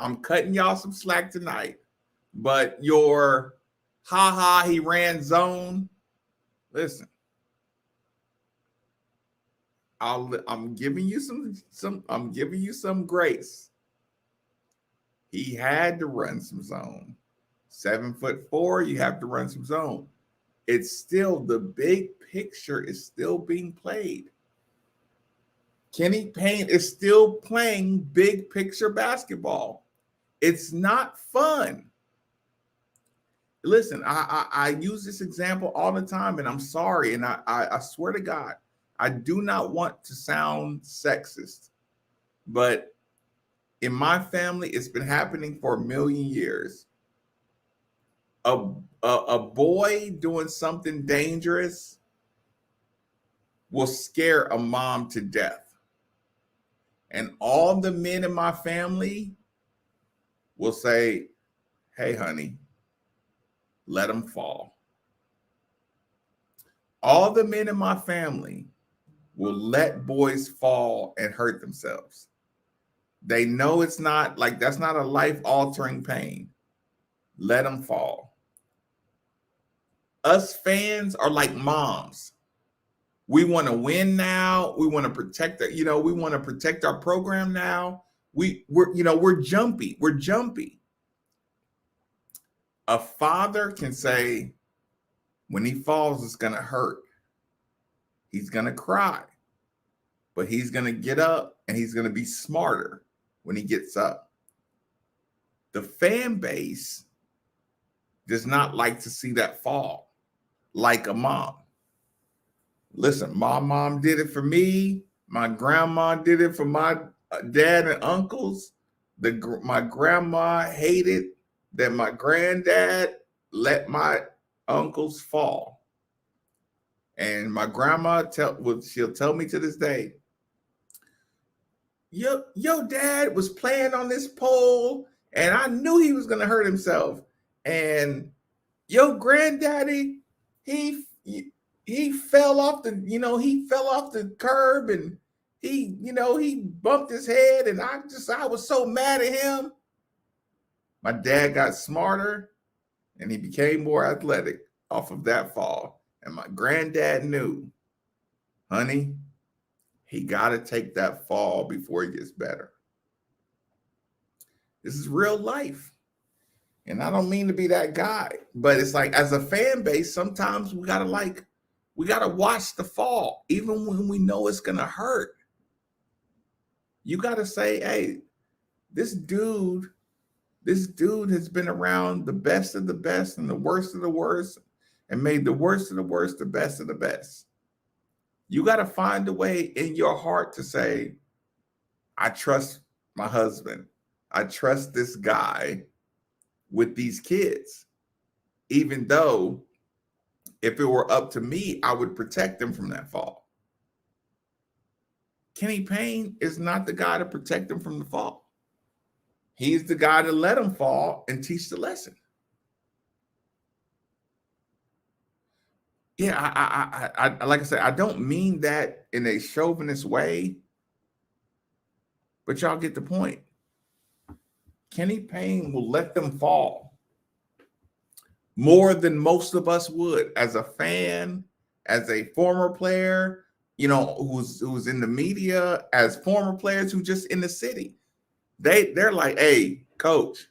I'm cutting y'all some slack tonight, but your he ran zone, listen, I'm giving you some grace. He had to run some zone. 7'4", you have to run some zone. It's still, the big picture is still being played. Kenny Payne is still playing big picture basketball. It's not fun. Listen, I use this example all the time, and I'm sorry, and I swear to God, I do not want to sound sexist, but in my family, it's been happening for a million years. A boy doing something dangerous will scare a mom to death. And all the men in my family will say, hey, honey, let him fall. All the men in my family will let boys fall and hurt themselves. They know it's not like, that's not a life-altering pain. Let them fall. Us fans are like moms. We want to win now. We want to protect we want to protect our program now. We're jumpy. We're jumpy. A father can say, when he falls, it's going to hurt. He's going to cry, but he's going to get up and he's going to be smarter when he gets up. The fan base does not like to see that fall like a mom. Listen, my mom did it for me. My grandma did it for my dad and uncles. My grandma hated that my granddad let my uncles fall. And my grandma she'll tell me to this day, your dad was playing on this pole and I knew he was going to hurt himself. And your granddaddy, he fell off the curb and he bumped his head and I was so mad at him. My dad got smarter and he became more athletic off of that fall. And my granddad knew, honey, he got to take that fall before he gets better. This is real life. And I don't mean to be that guy, but it's like, as a fan base, sometimes we got to We got to watch the fall, even when we know it's going to hurt. You got to say, hey, this dude has been around the best of the best and the worst of the worst and made the worst of the worst the best of the best. You got to find a way in your heart to say, I trust my husband. I trust this guy with these kids, even though if it were up to me, I would protect them from that fall. Kenny Payne is not the guy to protect them from the fall. He's the guy to let them fall and teach the lesson. Yeah, I like I said, I don't mean that in a chauvinist way, but y'all get the point. Kenny Payne will let them fall more than most of us would as a fan, as a former player, you know, who's in the media, as former players who just in the city. They're like, hey, coach,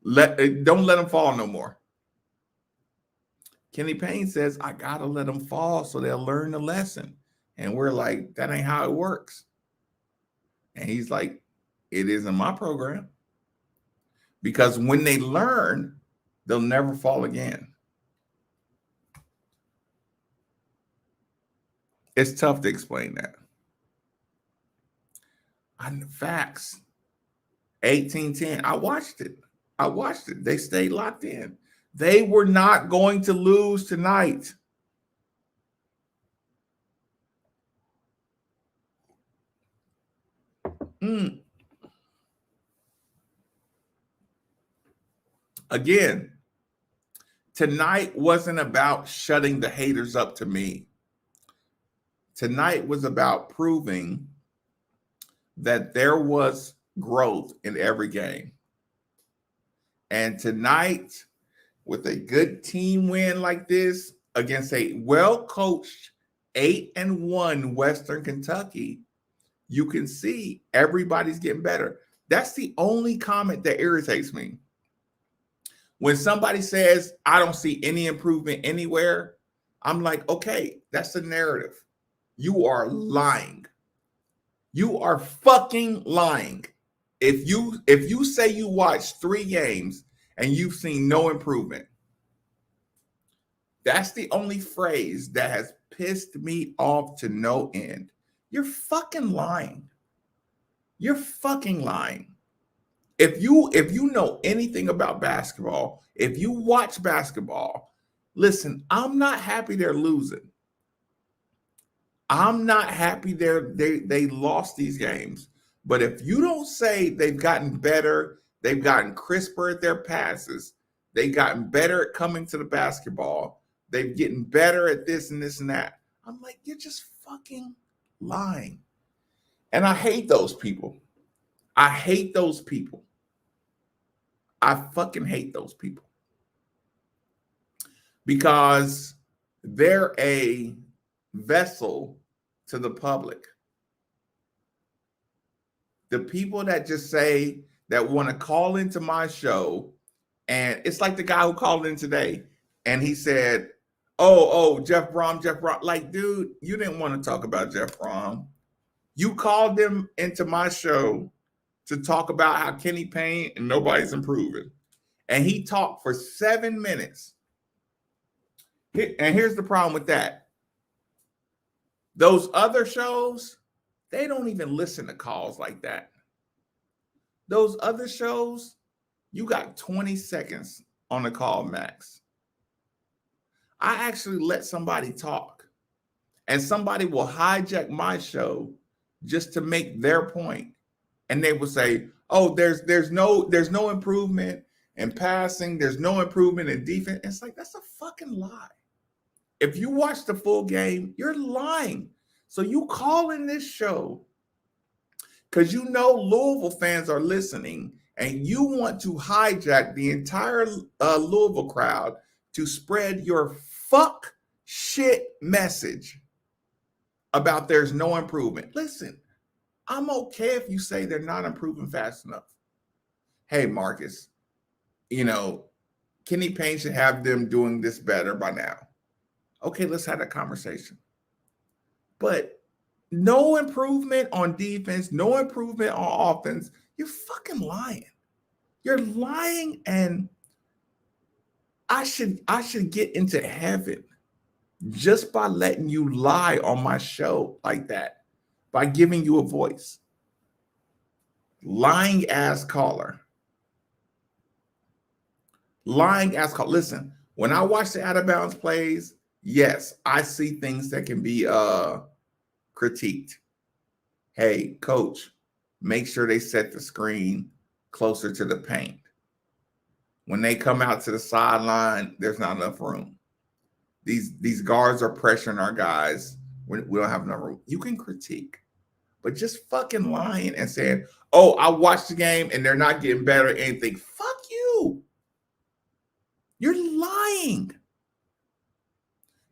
don't let them fall no more. Kenny Payne says, I gotta let them fall so they'll learn the lesson. And we're like, that ain't how it works. And he's like, it isn't my program. Because when they learn, they'll never fall again. It's tough to explain that. On the facts, 18-10, I watched it. They stayed locked in. They were not going to lose tonight. Again, tonight wasn't about shutting the haters up to me. Tonight was about proving that there was growth in every game. And tonight, with a good team win like this against a well-coached 8-1 Western Kentucky, you can see everybody's getting better. That's the only comment that irritates me. When somebody says, I don't see any improvement anywhere, I'm like, okay, that's the narrative. You are lying. You are fucking lying. If you say you watched 3 games and you've seen no improvement, that's the only phrase that has pissed me off to no end. You're fucking lying. You're fucking lying. If you know anything about basketball, if you watch basketball, listen, I'm not happy they're losing. I'm not happy they lost these games. But if you don't say they've gotten better, they've gotten crisper at their passes, they've gotten better at coming to the basketball, they've getting better at this and this and that, I'm like, you're just fucking lying. And I hate those people. I hate those people. I fucking hate those people. Because they're a vessel to the public. The people that just say that want to call into my show, and it's like the guy who called in today, and he said, oh, Jeff Brom. Like, dude, you didn't want to talk about Jeff Brom. You called them into my show to talk about how Kenny Payne and nobody's improving. And he talked for 7 minutes. And here's the problem with that. Those other shows, they don't even listen to calls like that. Those other shows, you got 20 seconds on the call max. I actually let somebody talk, and somebody will hijack my show just to make their point. And they will say, oh, there's no improvement in passing, there's no improvement in defense. It's like, that's a fucking lie. If you watch the full game, you're lying. So you call in this show because you know Louisville fans are listening and you want to hijack the entire Louisville crowd to spread your fuck shit message about there's no improvement. Listen, I'm okay if you say they're not improving fast enough. Hey, Marcus, Kenny Payne should have them doing this better by now. Okay, let's have that conversation. But no improvement on defense, no improvement on offense. You're fucking lying. You're lying, and I should get into heaven just by letting you lie on my show like that, by giving you a voice. Lying ass caller. Lying ass caller. Listen, when I watch the out of bounds plays, yes, I see things that can be critiqued. Hey, coach, make sure they set the screen closer to the paint. When they come out to the sideline, there's not enough room. These guards are pressuring our guys. We don't have enough room. You can critique, but just fucking lying and saying, oh, I watched the game and they're not getting better at anything. Fuck you. You're lying.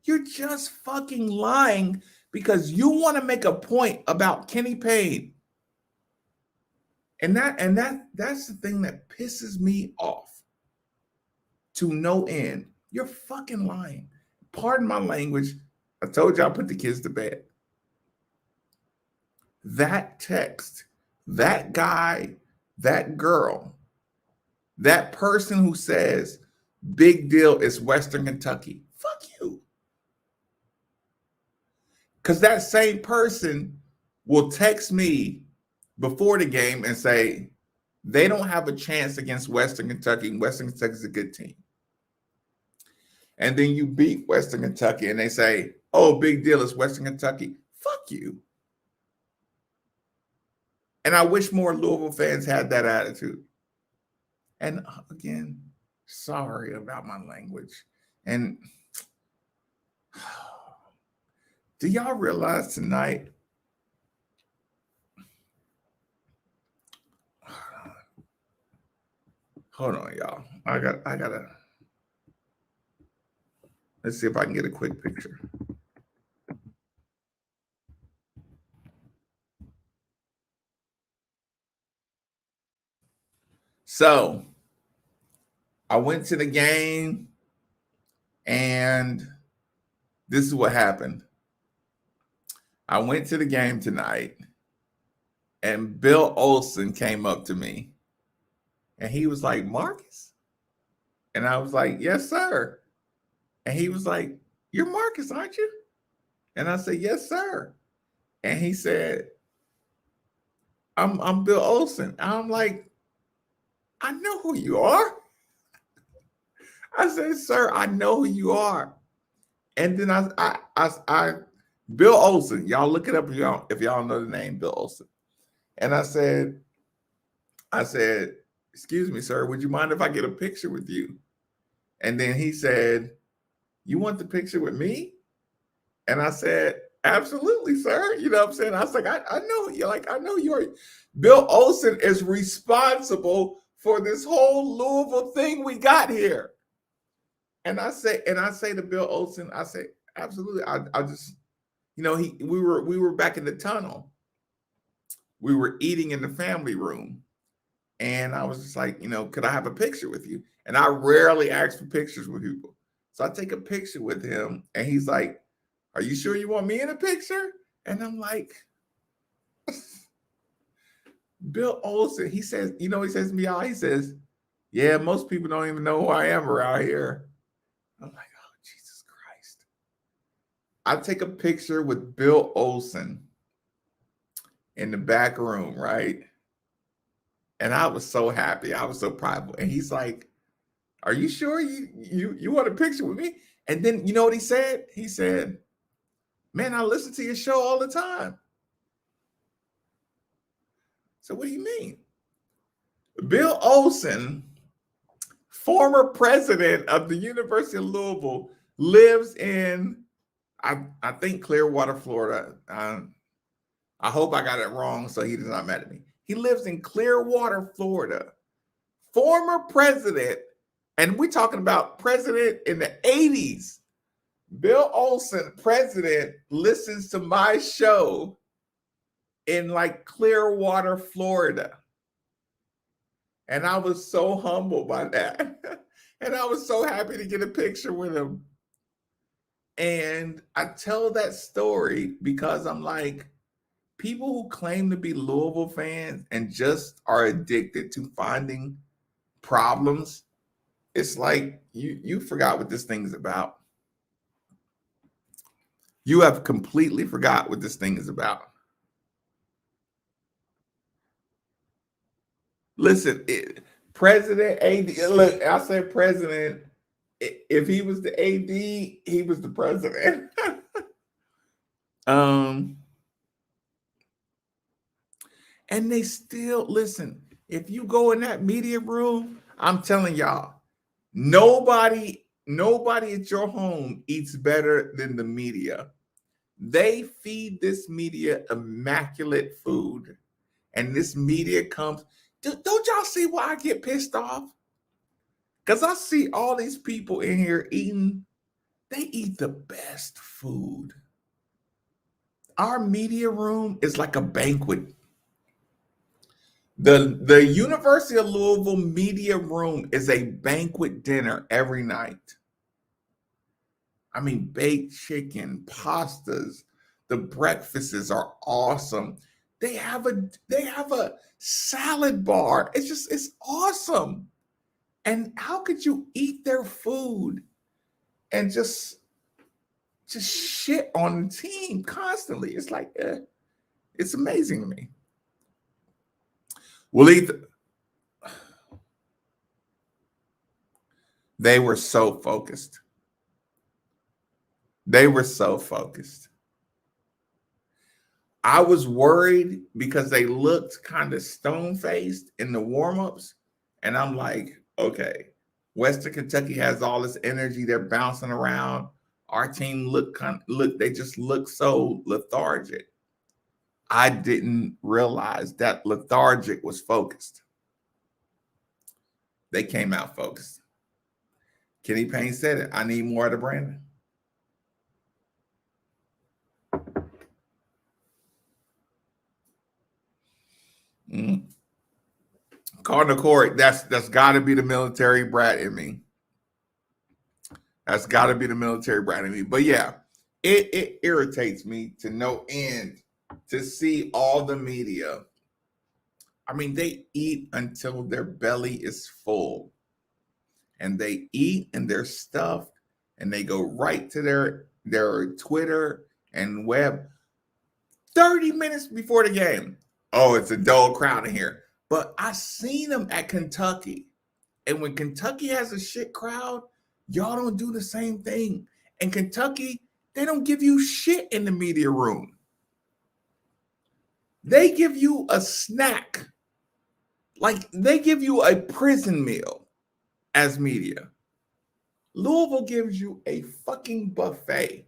You're just fucking lying because you want to make a point about Kenny Payne. And that's the thing that pisses me off to no end. You're fucking lying. Pardon my language. I told you I put the kids to bed. That text, that guy, that girl, that person who says, big deal is Western Kentucky. Fuck you. Because that same person will text me before the game and say, they don't have a chance against Western Kentucky, and Western Kentucky is a good team. And then you beat Western Kentucky and they say, oh, big deal is Western Kentucky. Fuck you. And I wish more Louisville fans had that attitude. And again, sorry about my language. And do y'all realize tonight? Hold on, y'all. I gotta. Let's see if I can get a quick picture. So I went to the game, and this is what happened. I went to the game tonight, and Bill Olsen came up to me, and he was like, Marcus? And I was like, yes, sir. And he was like, you're Marcus, aren't you? And I said, yes, sir. And he said, I'm Bill Olsen. I'm like, I know who you are. I said, sir, I know who you are. And then I Bill Olsen, y'all look it up if y'all know the name Bill Olsen. And I said, excuse me, sir, would you mind if I get a picture with you? And then he said, you want the picture with me? And I said, absolutely, sir. You know what I'm saying? I was like, I know you. Like, I know you're. Bill Olsen is responsible for this whole Louisville thing we got here. And I say to Bill Olsen, I say, absolutely. I just, we were back in the tunnel. We were eating in the family room. And I was just like, could I have a picture with you? And I rarely ask for pictures with people. So I take a picture with him, and he's like, are you sure you want me in a picture? And I'm like, Bill Olsen, he says, he says to me, he says, yeah, most people don't even know who I am around here. I'm like, oh, Jesus Christ. I take a picture with Bill Olsen in the back room, right? And I was so happy. I was so prideful. And he's like, are you sure you want a picture with me? And then, you know what he said? He said, man, I listen to your show all the time. So what do you mean? Bill Olsen, former president of the University of Louisville, lives in, I think, Clearwater, Florida. I hope I got it wrong so he does not mad at me. He lives in Clearwater, Florida. Former president, and we're talking about president in the 80s. Bill Olsen, president, listens to my show in like Clearwater, Florida. And I was so humbled by that. And I was so happy to get a picture with him. And I tell that story because I'm like, people who claim to be Louisville fans and just are addicted to finding problems, it's like you forgot what this thing is about. You have completely forgot what this thing is about. Listen, President AD, look, I said president. If he was the AD, he was the president. And they still listen. If you go in that media room, I'm telling y'all, nobody at your home eats better than the media. They feed this media immaculate food, and this media comes. Don't y'all see why I get pissed off? Because I see all these people in here eating. They eat the best food. Our media room is like a banquet. The University of Louisville media room is a banquet dinner every night. I mean, baked chicken, pastas, the breakfasts are awesome. They have a salad bar. It's awesome. And how could you eat their food and just shit on the team constantly? It's like, it's amazing to me. Well, they were so focused. They were so focused. I was worried because they looked kind of stone-faced in the warm-ups. And I'm like, okay, Western Kentucky has all this energy. They're bouncing around. Our team they just look so lethargic. I didn't realize that lethargic was focused. They came out focused. Kenny Payne said it. I need more of the Brandon. Cardinal Corey, that's got to be the military brat in me. That's got to be the military brat in me. But yeah, it irritates me to no end to see all the media. I mean, they eat until their belly is full. And they eat and they're stuffed. And they go right to their Twitter and web 30 minutes before the game. Oh, it's a dull crowd in here. But I seen them at Kentucky. And when Kentucky has a shit crowd, y'all don't do the same thing. And Kentucky, they don't give you shit in the media room. They give you a snack. Like they give you a prison meal as media. Louisville gives you a fucking buffet.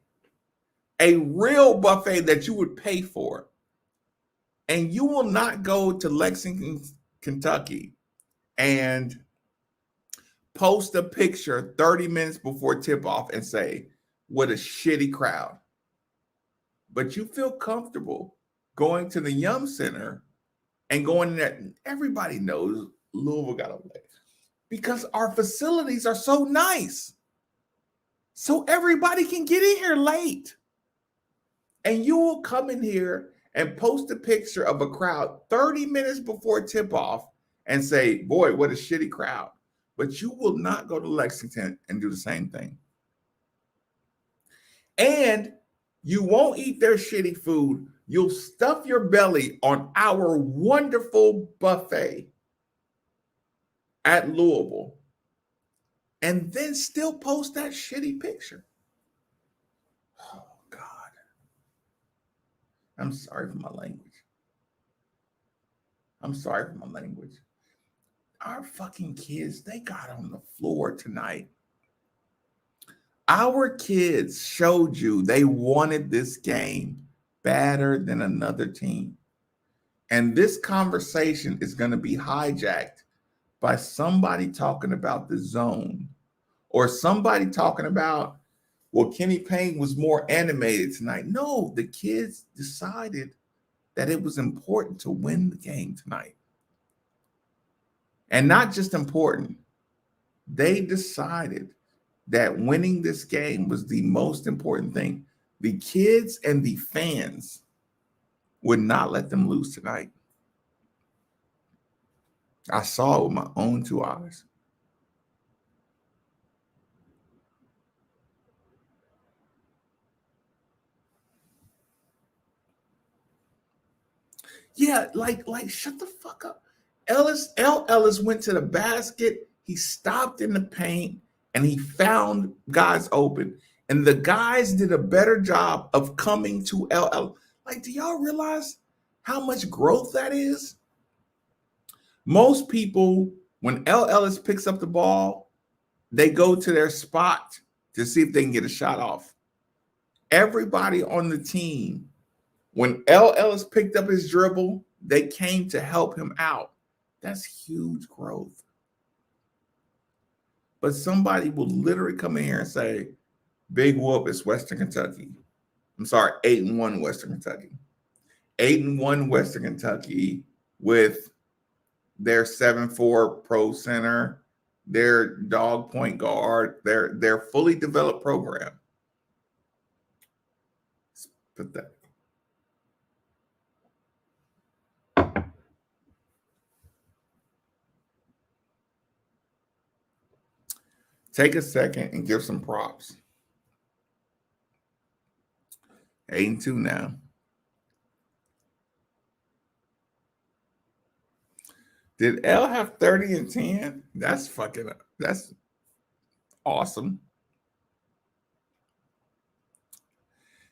A real buffet that you would pay for. And you will not go to Lexington, Kentucky and post a picture 30 minutes before tip-off and say, what a shitty crowd. But you feel comfortable going to the Yum Center and going in there. Everybody knows Louisville got a leg because our facilities are so nice. So everybody can get in here late. And you will come in here and post a picture of a crowd 30 minutes before tip-off and say, boy, what a shitty crowd. But you will not go to Lexington and do the same thing. And you won't eat their shitty food. You'll stuff your belly on our wonderful buffet at Louisville and then still post that shitty picture. Oh, God. I'm sorry for my language. I'm sorry for my language. Our fucking kids, they got on the floor tonight. Our kids showed you they wanted this game better than another team. And this conversation is going to be hijacked by somebody talking about the zone or somebody talking about, well, Kenny Payne was more animated tonight. No, the kids decided that it was important to win the game tonight. And not just important, they decided that winning this game was the most important thing. The kids and the fans would not let them lose tonight. I saw it with my own 2 eyes. Yeah, like shut the fuck up. Ellis went to the basket. He stopped in the paint and he found guys open. And the guys did a better job of coming to LL. Like, do y'all realize how much growth that is? Most people, when Ellis picks up the ball, they go to their spot to see if they can get a shot off. Everybody on the team, when Ellis picked up his dribble, they came to help him out. That's huge growth. But somebody will literally come in here and say, big whoop, it's Western Kentucky. I'm sorry, 8-1 Western Kentucky. 8-1 Western Kentucky with their 7'4" pro center, their dog point guard, their fully developed program. It's pathetic. Take a second and give some props. 8-2 now. Did L have 30 and 10? That's awesome.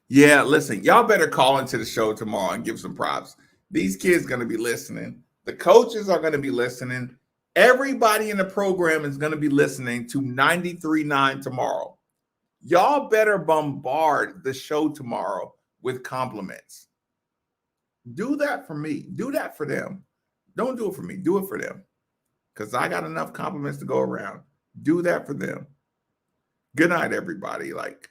Yeah, listen, y'all better call into the show tomorrow and give some props. These kids are going to be listening. The coaches are going to be listening. Everybody in the program is going to be listening to 93.9 tomorrow. Y'all better bombard the show tomorrow with compliments. Do that for me. Do that for them. Don't do it for me. Do it for them. Because I got enough compliments to go around. Do that for them. Good night, everybody. Like,